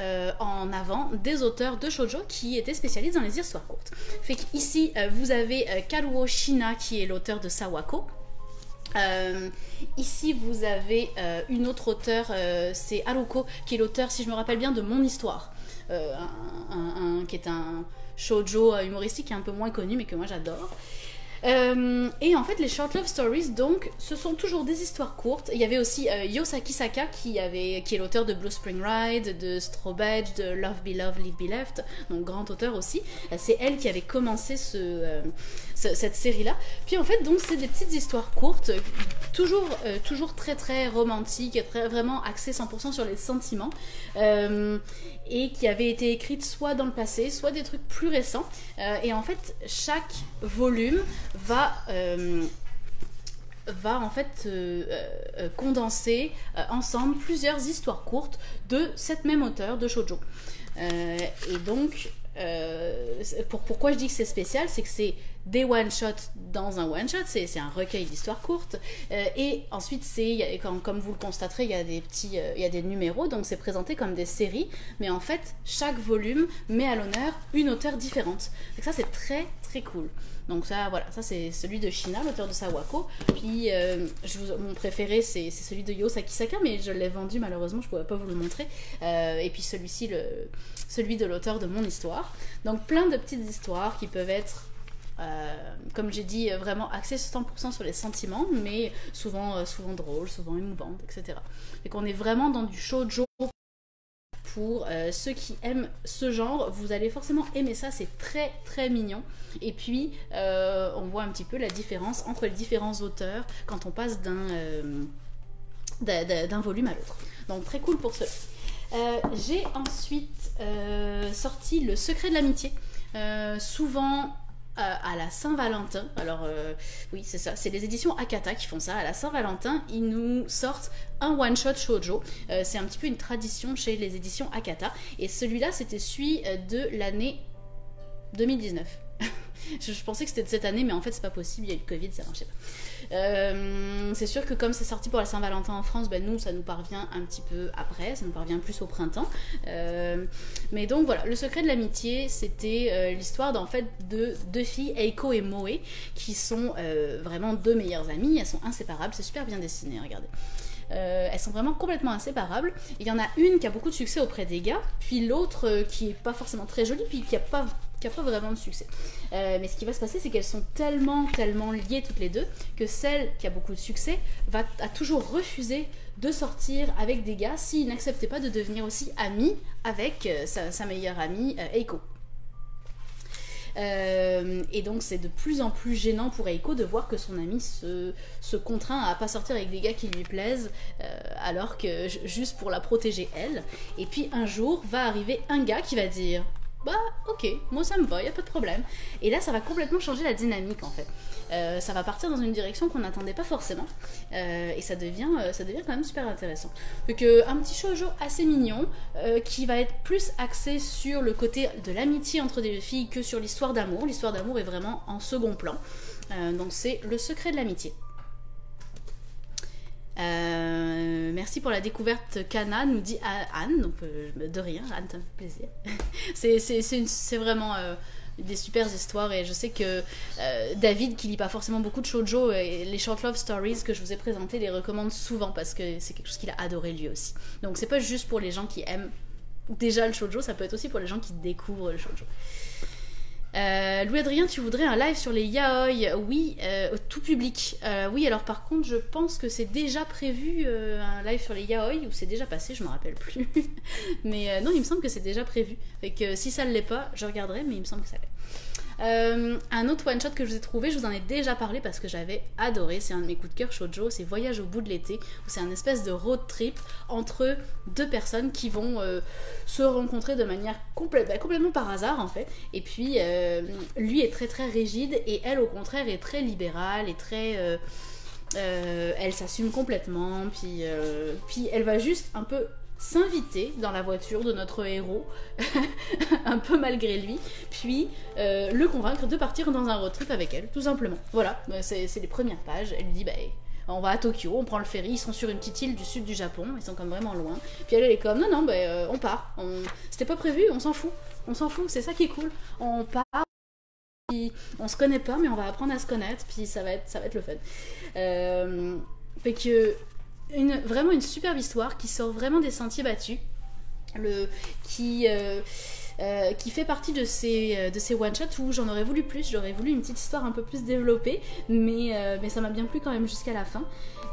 en avant des auteurs de shoujo qui étaient spécialisés dans les histoires courtes. Fait qu'ici, vous avez Karuo Shina qui est l'auteur de Sawako. Ici vous avez une autre auteure, c'est Haruko qui est l'auteur, si je me rappelle bien, de Mon Histoire, qui est un shoujo humoristique qui est un peu moins connu mais que moi j'adore. Et en fait les Short Love Stories, donc ce sont toujours des histoires courtes. Il y avait aussi Yo Sakisaka qui est l'auteur de Blue Spring Ride, de Straw Badge, de Love Be Love, Live Be Left, donc grand auteur aussi. C'est elle qui avait commencé cette série là. Puis en fait donc c'est des petites histoires courtes, toujours très très romantiques, vraiment axées 100% sur les sentiments, et qui avaient été écrites soit dans le passé, soit des trucs plus récents. Et en fait chaque volume va en fait condenser ensemble plusieurs histoires courtes de cette même auteure de shoujo. Et donc pourquoi je dis que c'est spécial, c'est que c'est des one-shots dans un one-shot, c'est un recueil d'histoires courtes, et ensuite comme vous le constaterez, il y a des numéros, donc c'est présenté comme des séries, mais en fait chaque volume met à l'honneur une auteure différente. Donc ça c'est très très cool. Donc ça voilà, ça c'est celui de Shina, l'auteur de Sawako. Puis mon préféré c'est celui de Yo Sakisaka, mais je l'ai vendu malheureusement, je ne pourrais pas vous le montrer. Et puis celui-ci, celui de l'auteur de Mon Histoire. Donc plein de petites histoires qui peuvent être, comme j'ai dit, vraiment axées 100% sur les sentiments, mais souvent drôles, souvent émouvantes, etc. Et qu'on est vraiment dans du shoujo. Pour ceux qui aiment ce genre, vous allez forcément aimer ça, c'est très très mignon. Et puis on voit un petit peu la différence entre les différents auteurs quand on passe d'un volume à l'autre. Donc très cool pour cela. J'ai ensuite sorti Le Secret de l'amitié, souvent à la Saint-Valentin. Alors oui c'est ça, c'est les éditions Akata qui font ça. À la Saint-Valentin ils nous sortent un one-shot shoujo. C'est un petit peu une tradition chez les éditions Akata, et celui-là c'était celui de l'année 2019. Je pensais que c'était de cette année, mais en fait c'est pas possible, il y a eu le Covid, ça marchait pas. C'est sûr que comme c'est sorti pour la Saint-Valentin en France, ben nous ça nous parvient un petit peu après, ça nous parvient plus au printemps. Mais donc voilà, le secret de l'amitié, c'était l'histoire d'en fait de deux filles, Eiko et Moe, qui sont vraiment deux meilleures amies, elles sont inséparables, c'est super bien dessiné, regardez. Elles sont vraiment complètement inséparables. Il y en a une qui a beaucoup de succès auprès des gars, puis l'autre qui est pas forcément très jolie, puis qui a pas vraiment de succès. Mais ce qui va se passer, c'est qu'elles sont tellement liées toutes les deux que celle qui a beaucoup de succès a toujours refusé de sortir avec des gars s'ils n'acceptaient pas de devenir aussi amie avec sa meilleure amie Eiko. Et donc c'est de plus en plus gênant pour Eiko de voir que son amie se contraint à pas sortir avec des gars qui lui plaisent alors que juste pour la protéger elle. Et puis un jour va arriver un gars qui va dire bah ok, moi ça me va, y a pas de problème. Et là ça va complètement changer la dynamique en fait. Ça va partir dans une direction qu'on n'attendait pas forcément et ça devient quand même super intéressant. Donc un petit shoujo assez mignon qui va être plus axé sur le côté de l'amitié entre des filles que sur l'histoire d'amour. L'histoire d'amour est vraiment en second plan. Donc c'est le secret de l'amitié. Merci pour la découverte Kana, nous dit Anne, donc de rien, Anne, ça me fait plaisir. c'est vraiment des super histoires et je sais que David, qui lit pas forcément beaucoup de shoujo, et les short love stories que je vous ai présentés les recommande souvent parce que c'est quelque chose qu'il a adoré lui aussi. Donc c'est pas juste pour les gens qui aiment déjà le shoujo, ça peut être aussi pour les gens qui découvrent le shoujo. Louis-Adrien, tu voudrais un live sur les yaoi? Oui, tout public. Oui, alors par contre, je pense que c'est déjà prévu un live sur les yaoi, ou c'est déjà passé, je me rappelle plus. Mais non, il me semble que c'est déjà prévu. Fait que si ça ne l'est pas, je regarderai, mais il me semble que ça l'est. Un autre one shot que je vous ai trouvé, je vous en ai déjà parlé parce que j'avais adoré, c'est un de mes coups de cœur shoujo, c'est Voyage au bout de l'été, où c'est un espèce de road trip entre deux personnes qui vont se rencontrer de manière complètement par hasard en fait, et puis lui est très rigide et elle au contraire est très libérale et très elle s'assume complètement, puis elle va juste un peu s'inviter dans la voiture de notre héros, un peu malgré lui, puis le convaincre de partir dans un road trip avec elle, tout simplement. Voilà, c'est les premières pages. Elle lui dit, bah, on va à Tokyo, on prend le ferry, ils sont sur une petite île du sud du Japon, ils sont comme vraiment loin. Puis elle est comme, non, bah, on part, c'était pas prévu, on s'en fout, c'est ça qui est cool. On part, puis on se connaît pas, mais on va apprendre à se connaître, puis ça va être le fun. Fait que vraiment une superbe histoire qui sort vraiment des sentiers battus, qui fait partie de ces one-shots où j'en aurais voulu plus, j'aurais voulu une petite histoire un peu plus développée, mais ça m'a bien plu quand même jusqu'à la fin.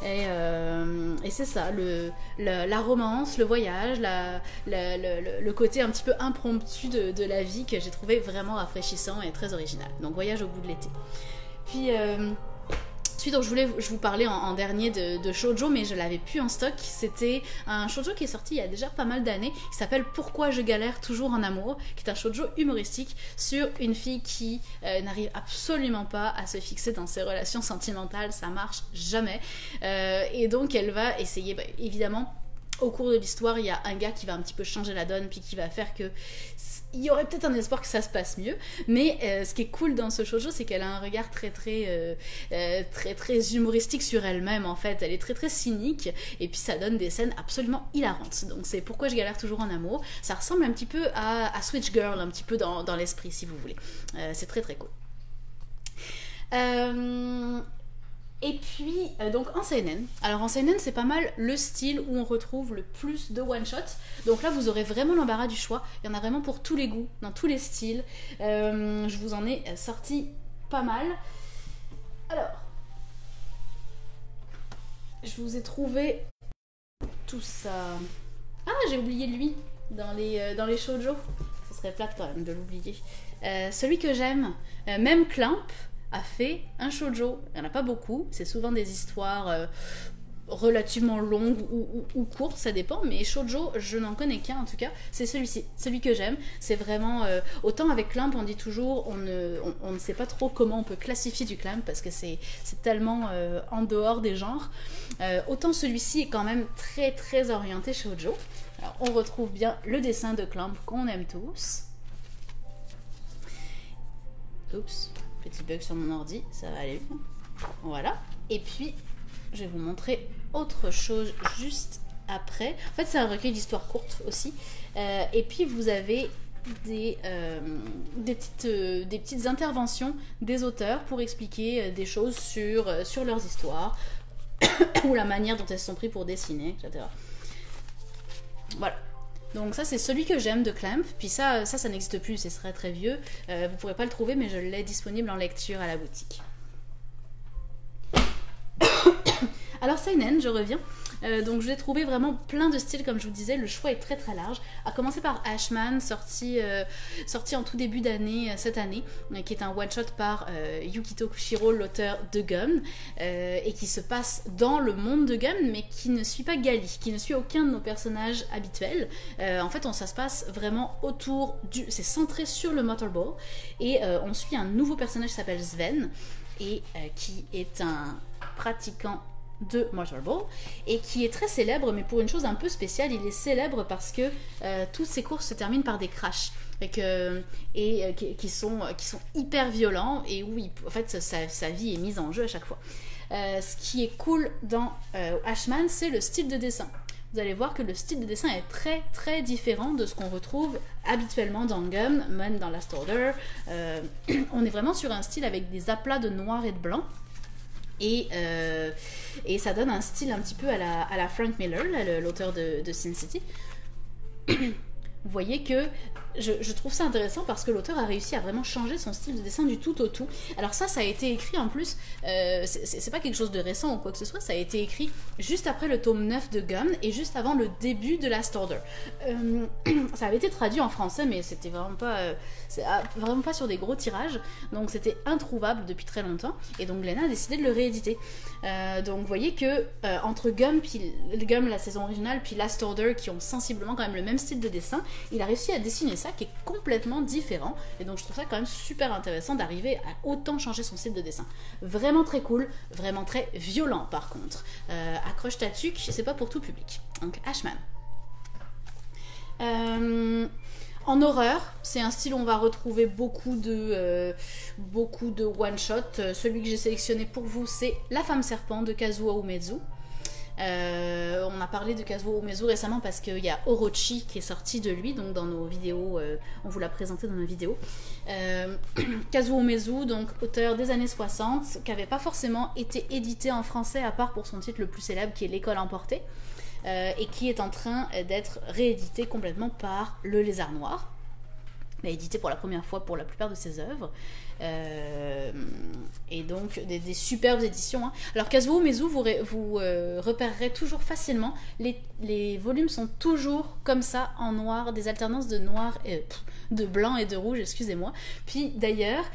Et c'est ça, la romance, le voyage, le côté un petit peu impromptu de la vie que j'ai trouvé vraiment rafraîchissant et très original. Donc Voyage au bout de l'été. Puis dont je vous parlais en dernier de shoujo, mais je l'avais plus en stock. C'était un shoujo qui est sorti il y a déjà pas mal d'années, qui s'appelle Pourquoi je galère toujours en amour, qui est un shoujo humoristique sur une fille qui n'arrive absolument pas à se fixer dans ses relations sentimentales, ça marche jamais. Et donc elle va essayer, évidemment, au cours de l'histoire, il y a un gars qui va un petit peu changer la donne, puis qui va faire que il y aurait peut-être un espoir que ça se passe mieux, mais ce qui est cool dans ce shoujo, c'est qu'elle a un regard très humoristique sur elle-même en fait. Elle est très cynique, et puis ça donne des scènes absolument hilarantes. Donc c'est Pourquoi je galère toujours en amour. Ça ressemble un petit peu à Switch Girl, un petit peu dans l'esprit si vous voulez. C'est très cool. Et puis, donc en seinen. Alors en seinen, c'est pas mal le style où on retrouve le plus de one-shots. Donc là, vous aurez vraiment l'embarras du choix. Il y en a vraiment pour tous les goûts, dans tous les styles. Je vous en ai sorti pas mal. Alors, je vous ai trouvé tout ça. Ah, j'ai oublié lui dans les shoujo. Ça serait plate quand même de l'oublier. Celui que j'aime, même Clamp, a fait un shoujo. Il n'y en a pas beaucoup, c'est souvent des histoires relativement longues ou courtes, ça dépend, mais shoujo, je n'en connais qu'un en tout cas, c'est celui-ci, celui que j'aime. C'est vraiment, autant avec Clamp, on dit toujours, on ne sait pas trop comment on peut classifier du Clamp, parce que c'est tellement en dehors des genres. Autant celui-ci est quand même très orienté shoujo. Alors, on retrouve bien le dessin de Clamp qu'on aime tous. Oups, petit bug sur mon ordi, ça va aller. Voilà. Et puis, je vais vous montrer autre chose juste après. En fait, c'est un recueil d'histoires courtes aussi. Et puis, vous avez des petites interventions des auteurs pour expliquer des choses sur leurs histoires ou la manière dont elles se sont prises pour dessiner, etc. Voilà. Donc ça c'est celui que j'aime de Clamp, puis ça n'existe plus, ce serait très vieux, vous pourrez pas le trouver mais je l'ai disponible en lecture à la boutique. Alors seinen, je reviens. Donc je l'ai trouvé vraiment plein de styles, comme je vous disais, le choix est très très large. À commencer par Ashman, sorti en tout début d'année, cette année, qui est un one-shot par Yukito Kushiro, l'auteur de Gum, et qui se passe dans le monde de Gum, mais qui ne suit pas Gali, qui ne suit aucun de nos personnages habituels. En fait, ça se passe vraiment autour du... C'est centré sur le Motorball, et on suit un nouveau personnage qui s'appelle Sven, et qui est un pratiquant de Motorball et qui est très célèbre, mais pour une chose un peu spéciale. Il est célèbre parce que toutes ses courses se terminent par des crashs qui sont hyper violents et où en fait sa vie est mise en jeu à chaque fois. Ce qui est cool dans Ashman, c'est le style de dessin. Vous allez voir que le style de dessin est très très différent de ce qu'on retrouve habituellement dans Gum, même dans Last Order. On est vraiment sur un style avec des aplats de noir et de blanc. Et ça donne un style un petit peu à la Frank Miller, l'auteur de Sin City. Vous voyez que je trouve ça intéressant parce que l'auteur a réussi à vraiment changer son style de dessin du tout au tout. Alors ça a été écrit en plus, c'est pas quelque chose de récent ou quoi que ce soit, ça a été écrit juste après le tome 9 de Gum et juste avant le début de Last Order. Ça avait été traduit en français, mais c'était vraiment pas sur des gros tirages, donc c'était introuvable depuis très longtemps, et donc Glénat a décidé de le rééditer. Donc vous voyez que entre Gum, la saison originale, puis Last Order, qui ont sensiblement quand même le même style de dessin, il a réussi à dessiner ça qui est complètement différent, et donc je trouve ça quand même super intéressant d'arriver à autant changer son style de dessin. Vraiment très cool, vraiment très violent par contre. Accroche ta tuque, c'est pas pour tout public. Donc Ashman. En horreur, c'est un style où on va retrouver beaucoup de one-shot. Celui que j'ai sélectionné pour vous, c'est La Femme Serpent de Kazuo Umezu. On a parlé de Kazuo Umezu récemment parce qu'il y a Orochi qui est sorti de lui, donc dans nos vidéos, on vous l'a présenté dans nos vidéos. Kazuo Umezu, donc auteur des années 60, qui n'avait pas forcément été édité en français à part pour son titre le plus célèbre qui est L'école emportée, et qui est en train d'être réédité complètement par Le Lézard Noir, mais édité pour la première fois pour la plupart de ses œuvres. Et donc des superbes éditions, hein. Alors Kazuo Umezu, vous repérerez toujours facilement, les volumes sont toujours comme ça en noir, des alternances de noir de blanc et de rouge, excusez-moi. Puis d'ailleurs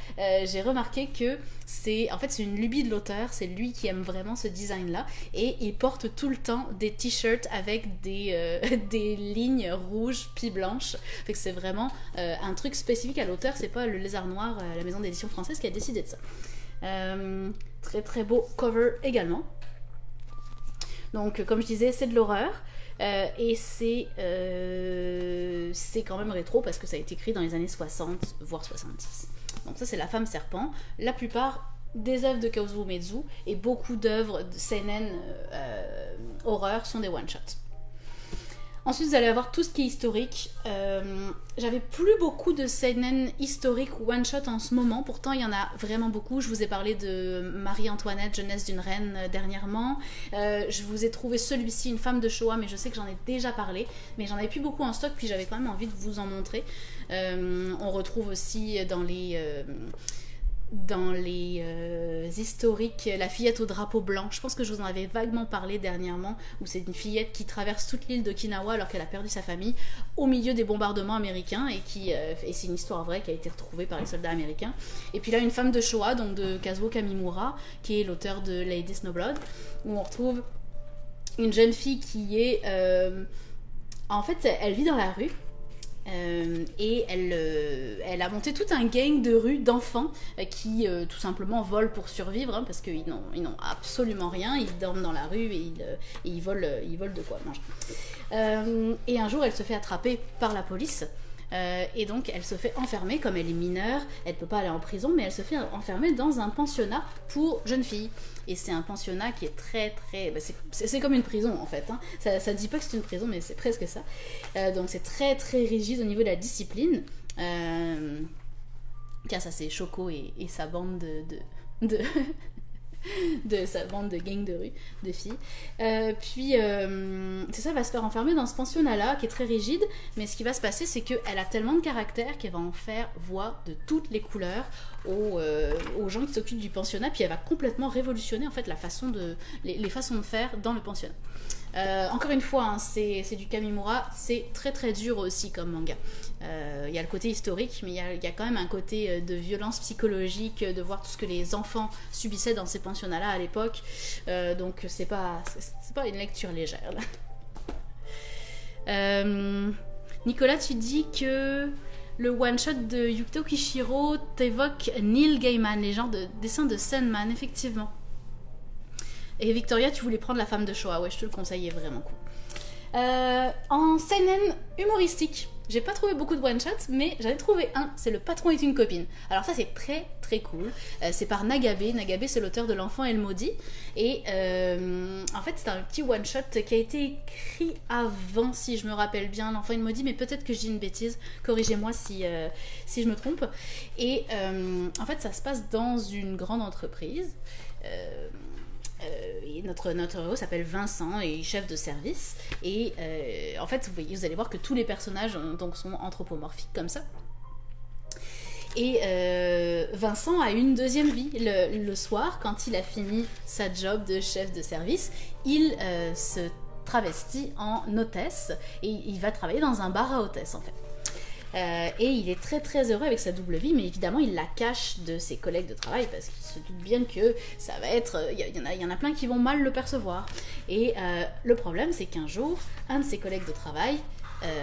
j'ai remarqué que c'est une lubie de l'auteur, c'est lui qui aime vraiment ce design là, et il porte tout le temps des t-shirts avec des lignes rouges puis blanches, fait que c'est vraiment un truc spécifique à l'auteur, c'est pas Le Lézard Noir, la maison d'édition française, qui a décidé de ça. Très très beau cover également. Donc comme je disais, c'est de l'horreur, et c'est quand même rétro parce que ça a été écrit dans les années 60 voire 70. Donc ça c'est La Femme Serpent. La plupart des œuvres de Kazuo Umezu et beaucoup d'œuvres de seinen horreur sont des one-shots. Ensuite, vous allez avoir tout ce qui est historique. J'avais plus beaucoup de seinen historiques ou one-shot en ce moment. Pourtant, il y en a vraiment beaucoup. Je vous ai parlé de Marie-Antoinette, Jeunesse d'une reine dernièrement. Je vous ai trouvé celui-ci, Une femme de Shoah, mais je sais que j'en ai déjà parlé. Mais j'en avais plus beaucoup en stock, puis j'avais quand même envie de vous en montrer. On retrouve aussi dans les historiques La fillette au drapeau blanc. Je pense que je vous en avais vaguement parlé dernièrement, où c'est une fillette qui traverse toute l'île d'Okinawa alors qu'elle a perdu sa famille au milieu des bombardements américains, et c'est une histoire vraie qui a été retrouvée par les soldats américains. Et puis là, Une femme de Shoah, donc de Kazuo Kamimura, qui est l'auteur de Lady Snowblood, où on retrouve une jeune fille qui est en fait elle vit dans la rue. Et elle a monté tout un gang de rue d'enfants qui tout simplement volent pour survivre, hein, parce qu'ils n'ont absolument rien, ils dorment dans la rue et ils volent de quoi manger. Et un jour elle se fait attraper par la police Et donc elle se fait enfermer, comme elle est mineure, elle peut pas aller en prison, mais elle se fait enfermer dans un pensionnat pour jeunes filles. Et c'est un pensionnat qui est très très... c'est comme une prison en fait, hein. Ça dit pas que c'est une prison, mais c'est presque ça. Donc c'est très très rigide au niveau de la discipline. Car ça c'est Choco et sa bande de sa bande de gang de rue, de filles. Puis, c'est ça, elle va se faire enfermer dans ce pensionnat-là, qui est très rigide, mais ce qui va se passer, c'est qu'elle a tellement de caractère qu'elle va en faire voir de toutes les couleurs aux gens qui s'occupent du pensionnat, puis elle va complètement révolutionner, en fait, les façons de faire dans le pensionnat. Encore une fois, hein, c'est du Kamimura, c'est très très dur aussi comme manga. Il y a le côté historique, mais il y a quand même un côté de violence psychologique, de voir tout ce que les enfants subissaient dans ces pensionnats-là à l'époque. Donc c'est pas une lecture légère. Nicolas, tu dis que le one-shot de Yukito Kishiro t'évoque Neil Gaiman, les genres de dessins de Sandman, effectivement. Et Victoria, tu voulais prendre La femme de Shoah, ouais, je te le conseille, il est vraiment cool. En seinen humoristique, j'ai pas trouvé beaucoup de one-shots, mais j'en ai trouvé un, c'est Le patron est une copine. Alors ça c'est très très cool, c'est par Nagabe, c'est l'auteur de L'enfant et le maudit, et en fait c'est un petit one-shot qui a été écrit avant, si je me rappelle bien, L'enfant et le maudit, mais peut-être que je dis une bêtise, corrigez-moi si je me trompe. Et en fait ça se passe dans une grande entreprise, et notre héros s'appelle Vincent et chef de service, et en fait vous allez voir que tous les personnages donc sont anthropomorphiques comme ça, et Vincent a une deuxième vie le soir quand il a fini sa job de chef de service. Il se travestit en hôtesse et il va travailler dans un bar à hôtesse en fait. Et il est très très heureux avec sa double vie, mais évidemment il la cache de ses collègues de travail parce qu'il se doute bien que ça va être... Il y en a plein qui vont mal le percevoir. Et le problème c'est qu'un jour, un de ses collègues de travail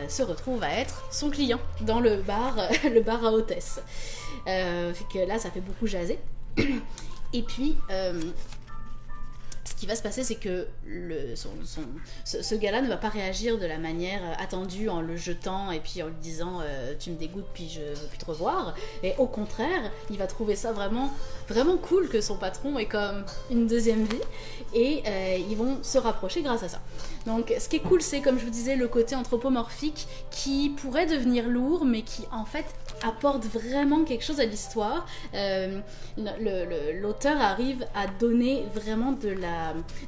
se retrouve à être son client dans le bar à hôtesse. Fait que là ça fait beaucoup jaser. Et puis... ce qui va se passer, c'est que ce gars-là ne va pas réagir de la manière attendue en le jetant et puis en lui disant tu me dégoûtes puis je veux plus te revoir. Et au contraire, il va trouver ça vraiment, vraiment cool que son patron ait comme une deuxième vie, et ils vont se rapprocher grâce à ça. Donc ce qui est cool, c'est comme je vous disais le côté anthropomorphique qui pourrait devenir lourd, mais qui en fait apporte vraiment quelque chose à l'histoire. L'auteur arrive à donner vraiment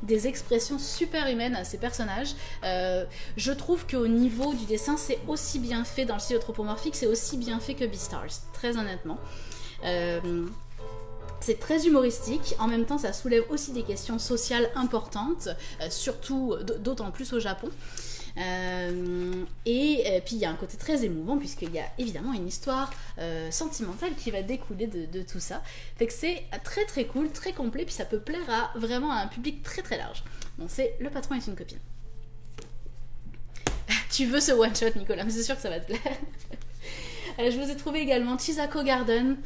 des expressions super humaines à ces personnages. Je trouve qu'au niveau du dessin, c'est aussi bien fait dans le style anthropomorphique, c'est aussi bien fait que Beastars, très honnêtement. C'est très humoristique, en même temps ça soulève aussi des questions sociales importantes, surtout d'autant plus au Japon. Et puis il y a un côté très émouvant puisqu'il y a évidemment une histoire sentimentale qui va découler de tout ça. Fait que c'est très très cool, très complet, puis ça peut plaire à vraiment à un public très très large. Donc c'est Le patron est une copine. Tu veux ce one shot, Nicolas, mais c'est sûr que ça va te plaire. Je vous ai trouvé également Chisako Garden,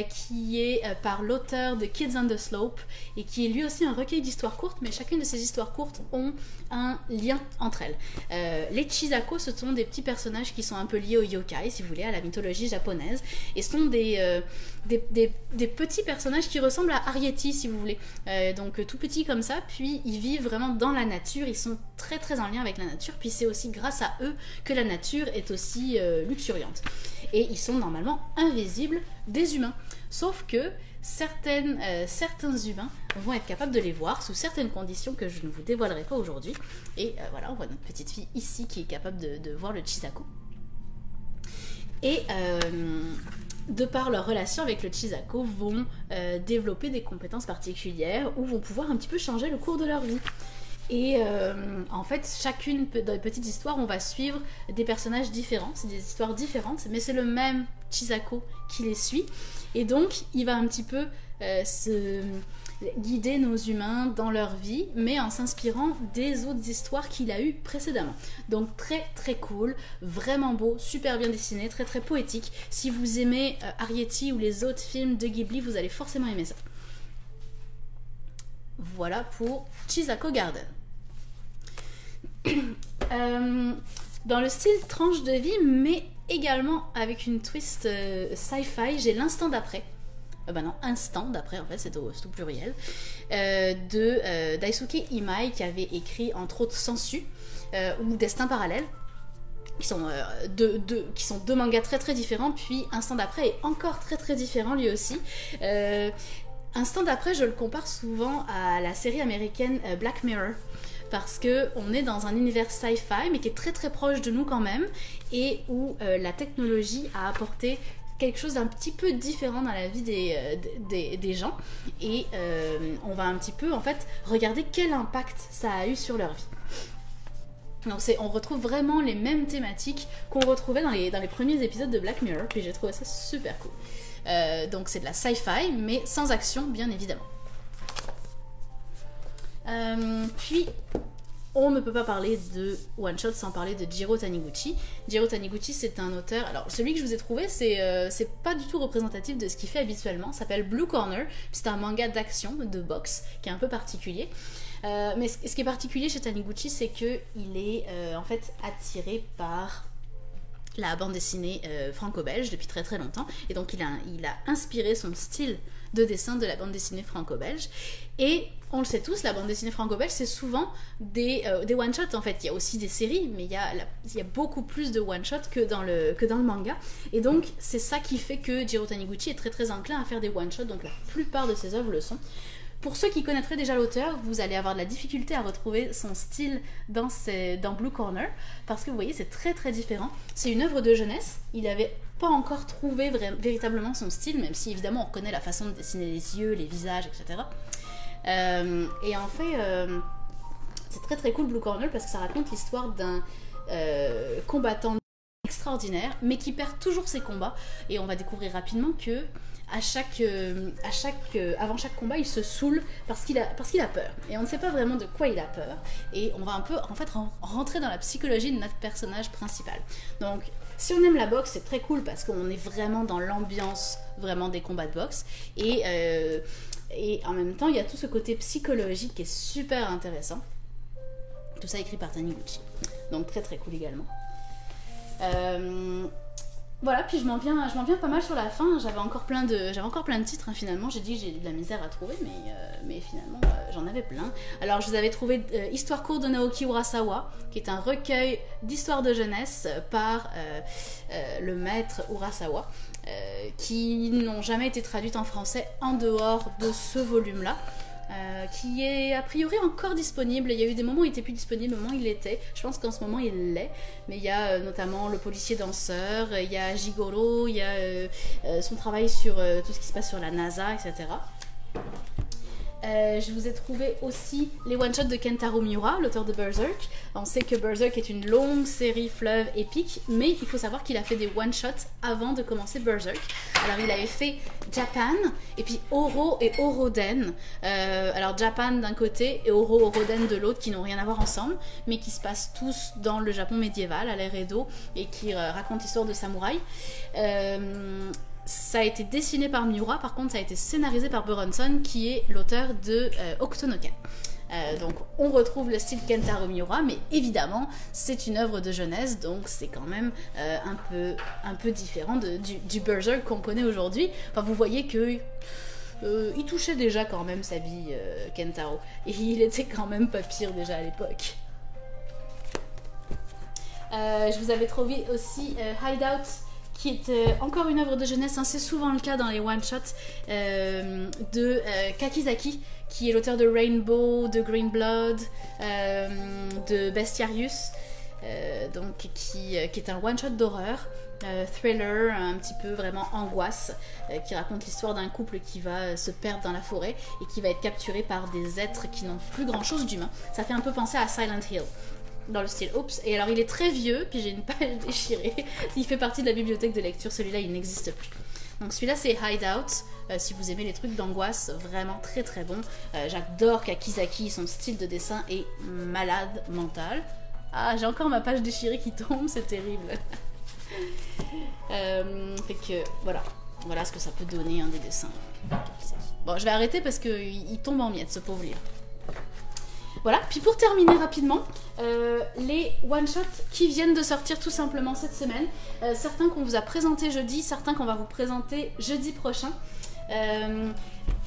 qui est par l'auteur de Kids on the Slope, et qui est lui aussi un recueil d'histoires courtes, mais chacune de ces histoires courtes ont un lien entre elles. Les Chisako, ce sont des petits personnages qui sont un peu liés au yokai, si vous voulez, à la mythologie japonaise, et ce sont des petits personnages qui ressemblent à Arrietty, si vous voulez. Donc tout petits comme ça, puis ils vivent vraiment dans la nature, ils sont très très en lien avec la nature, puis c'est aussi grâce à eux que la nature est aussi luxuriante. Et ils sont normalement invisibles des humains. Sauf que certains humains vont être capables de les voir sous certaines conditions que je ne vous dévoilerai pas aujourd'hui. Et voilà, on voit notre petite fille ici qui est capable de voir le Chisako. Et de par leur relation avec le Chisako, vont développer des compétences particulières ou vont pouvoir un petit peu changer le cours de leur vie. Et en fait, chacune dans les petites histoires, on va suivre des personnages différents, c'est des histoires différentes, mais c'est le même Chisako qui les suit. Et donc, il va un petit peu guider nos humains dans leur vie, mais en s'inspirant des autres histoires qu'il a eues précédemment. Donc très très cool, vraiment beau, super bien dessiné, très très poétique. Si vous aimez Arrietty ou les autres films de Ghibli, vous allez forcément aimer ça. Voilà pour Chisako Garden. Dans le style tranche de vie, mais également avec une twist sci-fi, j'ai l'instant d'après. Bah non, instant d'après en fait, c'est au pluriel, de Daisuke Imai qui avait écrit entre autres Sensu ou Destin parallèle, qui sont deux mangas très très différents, puis Instant d'après est encore très très différent lui aussi. Instant d'après, je le compare souvent à la série américaine Black Mirror, parce que on est dans un univers sci-fi mais qui est très très proche de nous quand même, et où la technologie a apporté quelque chose d'un petit peu différent dans la vie des gens, et on va un petit peu en fait regarder quel impact ça a eu sur leur vie. Donc on retrouve vraiment les mêmes thématiques qu'on retrouvait dans les premiers épisodes de Black Mirror, puis j'ai trouvé ça super cool. Donc c'est de la sci-fi mais sans action bien évidemment. Puis on ne peut pas parler de One Shot sans parler de Jiro Taniguchi. Jiro Taniguchi, c'est un auteur... Alors, celui que je vous ai trouvé, c'est pas du tout représentatif de ce qu'il fait habituellement. Ça s'appelle Blue Corner. C'est un manga d'action, de boxe, qui est un peu particulier. Mais ce qui est particulier chez Taniguchi, c'est qu'il est en fait attiré par la bande dessinée franco-belge depuis très très longtemps. Et donc, il a inspiré son style de dessin de la bande dessinée franco-belge. Et on le sait tous, la bande dessinée franco-belge, c'est souvent des one-shots en fait. Il y a aussi des séries, mais il y a beaucoup plus de one-shots que dans le manga. Et donc, c'est ça qui fait que Jiro Taniguchi est très très enclin à faire des one-shots, donc la plupart de ses œuvres le sont. Pour ceux qui connaîtraient déjà l'auteur, vous allez avoir de la difficulté à retrouver son style dans Blue Corner, parce que vous voyez, c'est très très différent. C'est une œuvre de jeunesse, il n'avait pas encore trouvé véritablement son style, même si évidemment on connaît la façon de dessiner les yeux, les visages, etc. Et en fait, c'est très très cool Blue Corner, parce que ça raconte l'histoire d'un combattant extraordinaire, mais qui perd toujours ses combats, et on va découvrir rapidement que avant chaque combat, il se saoule parce qu'il a peur. Et on ne sait pas vraiment de quoi il a peur. Et on va un peu en fait rentrer dans la psychologie de notre personnage principal. Donc, si on aime la boxe, c'est très cool parce qu'on est vraiment dans l'ambiance vraiment des combats de boxe. Et en même temps, il y a tout ce côté psychologique qui est super intéressant. Tout ça écrit par Taniguchi. Donc très très cool également. Voilà, puis je m'en viens pas mal sur la fin. J'avais encore plein de titres, hein, finalement. J'ai dit que j'ai de la misère à trouver, mais finalement j'en avais plein. Alors je vous avais trouvé Histoire courte de Naoki Urasawa, qui est un recueil d'histoires de jeunesse par le maître Urasawa, qui n'ont jamais été traduites en français en dehors de ce volume-là. Qui est a priori encore disponible. Il y a eu des moments où il n'était plus disponible, des moments où il l'était. Je pense qu'en ce moment il l'est. Mais il y a notamment Le policier danseur, il y a Gigolo, il y a son travail sur tout ce qui se passe sur la NASA, etc. Je vous ai trouvé aussi les one-shots de Kentaro Miura, l'auteur de Berserk. On sait que Berserk est une longue série fleuve épique, mais il faut savoir qu'il a fait des one-shots avant de commencer Berserk. Alors il avait fait Japan, et puis Oro et Oroden. Alors Japan d'un côté et Oroden de l'autre, qui n'ont rien à voir ensemble, mais qui se passent tous dans le Japon médiéval, à l'ère Edo, et qui racontent l'histoire de samouraïs. Ça a été dessiné par Miura, par contre ça a été scénarisé par Buronson, qui est l'auteur de Octonoken. Donc on retrouve le style Kentaro Miura, mais évidemment c'est une œuvre de jeunesse, donc c'est quand même un peu différent du Berserk qu'on connaît aujourd'hui. Enfin, vous voyez que il touchait déjà quand même sa vie, Kentaro, et il était quand même pas pire déjà à l'époque. Je vous avais trouvé aussi Hideout, qui est encore une œuvre de jeunesse, hein, c'est souvent le cas dans les one-shots, de Kakizaki, qui est l'auteur de Rainbow, de Green Blood, de Bestiarius, donc qui est un one-shot d'horreur, thriller, un petit peu vraiment angoisse, qui raconte l'histoire d'un couple qui va se perdre dans la forêt et qui va être capturé par des êtres qui n'ont plus grand-chose d'humain. Ça fait un peu penser à Silent Hill, dans le style oups. Et alors il est très vieux, puis j'ai une page déchirée. Il fait partie de la bibliothèque de lecture, celui-là il n'existe plus. Donc celui-là c'est Hideout, si vous aimez les trucs d'angoisse, vraiment très très bon. J'adore Kakizaki, son style de dessin est malade mental. Ah, j'ai encore ma page déchirée qui tombe, c'est terrible. Fait que voilà ce que ça peut donner, hein, des dessins. Bon, je vais arrêter parce qu'il tombe en miettes, ce pauvre livre. Voilà, puis pour terminer rapidement, les one-shots qui viennent de sortir tout simplement cette semaine. Certains qu'on vous a présentés jeudi, certains qu'on va vous présenter jeudi prochain.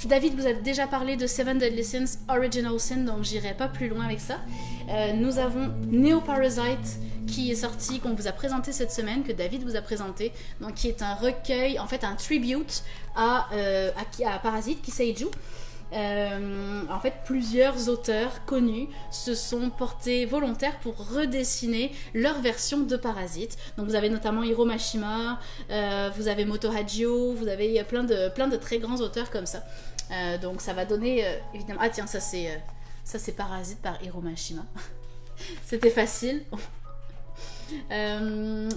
David vous a déjà parlé de Seven Deadly Sins Original Sin, donc j'irai pas plus loin avec ça. Nous avons Neo Parasite qui est sorti, qu'on vous a présenté cette semaine, que David vous a présenté, donc qui est un recueil, en fait un tribute à Parasite, Kiseiju. En fait, plusieurs auteurs connus se sont portés volontaires pour redessiner leur version de Parasite. Donc vous avez notamment Hiro Mashima, vous avez Moto Hagio, vous avez plein de très grands auteurs comme ça. Donc ça va donner évidemment. Ah tiens, ça c'est Parasite par Hiro Mashima. C'était facile.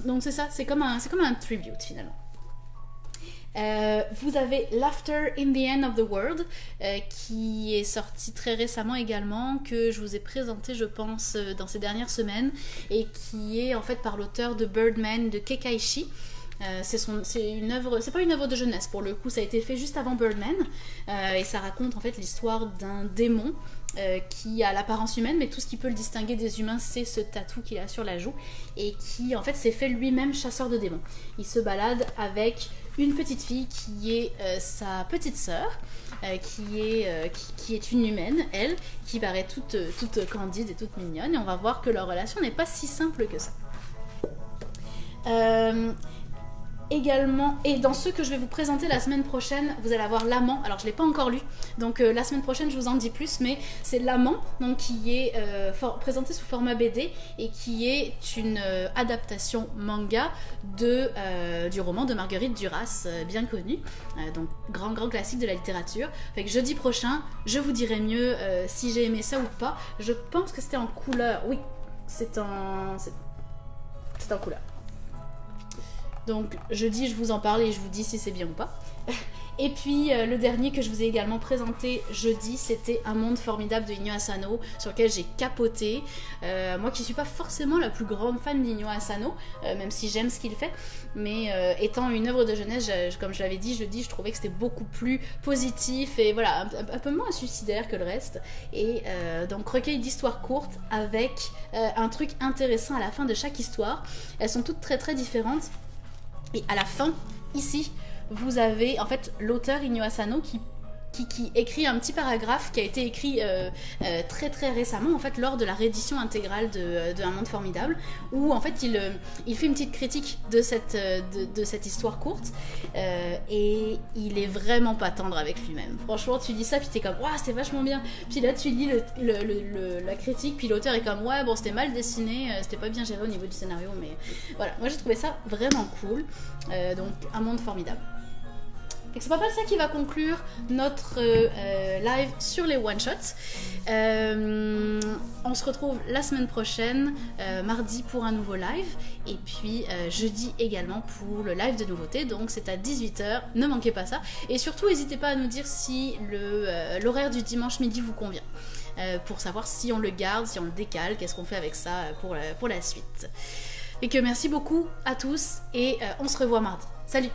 Donc c'est ça, c'est comme un tribute finalement. Vous avez Laughter in the End of the World qui est sorti très récemment également, que je vous ai présenté je pense dans ces dernières semaines, et qui est en fait par l'auteur de Birdman de Kekkaishi. C'est une œuvre, c'est pas une œuvre de jeunesse pour le coup, ça a été fait juste avant Birdman, et ça raconte en fait l'histoire d'un démon qui a l'apparence humaine, mais tout ce qui peut le distinguer des humains, c'est ce tatou qu'il a sur la joue, et qui en fait s'est fait lui-même chasseur de démons. Il se balade avec une petite fille qui est sa petite sœur, qui est une humaine, elle, qui paraît toute candide et toute mignonne, et on va voir que leur relation n'est pas si simple que ça. Également, et dans ceux que je vais vous présenter la semaine prochaine, vous allez avoir L'Amant. Alors je ne l'ai pas encore lu, donc la semaine prochaine je vous en dis plus, mais c'est L'Amant, donc qui est présenté sous format BD et qui est une adaptation manga du roman de Marguerite Duras, bien connu, donc grand classique de la littérature. Fait que jeudi prochain, je vous dirai mieux si j'ai aimé ça ou pas. Je pense que c'était en couleur, oui, c'est en couleur. Donc jeudi je vous en parle et je vous dis si c'est bien ou pas. Et puis le dernier que je vous ai également présenté jeudi, c'était Un monde formidable de Inyo Asano, sur lequel j'ai capoté. Moi qui suis pas forcément la plus grande fan d'Inyo Asano, même si j'aime ce qu'il fait, mais étant une œuvre de jeunesse, comme je l'avais dit jeudi, je trouvais que c'était beaucoup plus positif et voilà, un peu moins suicidaire que le reste. Et donc recueil d'histoires courtes avec un truc intéressant à la fin de chaque histoire. Elles sont toutes très différentes. Et à la fin, ici, vous avez en fait l'auteur Inyo Asano qui écrit un petit paragraphe qui a été écrit très récemment, en fait, lors de la réédition intégrale de Un monde formidable, où en fait il fait une petite critique de cette histoire courte, et il est vraiment pas tendre avec lui-même. Franchement, tu lis ça puis t'es comme waouh, c'était vachement bien, puis là tu lis la critique, puis l'auteur est comme ouais bon, c'était mal dessiné, c'était pas bien géré au niveau du scénario, mais voilà, moi j'ai trouvé ça vraiment cool. Donc Un monde formidable. Et c'est pas mal ça qui va conclure notre live sur les one-shots. On se retrouve la semaine prochaine, mardi pour un nouveau live, et puis jeudi également pour le live de nouveautés, donc c'est à 18h, ne manquez pas ça. Et surtout, n'hésitez pas à nous dire si l'horaire du dimanche midi vous convient, pour savoir si on le garde, si on le décale, qu'est-ce qu'on fait avec ça pour la suite. Et que merci beaucoup à tous, et on se revoit mardi. Salut!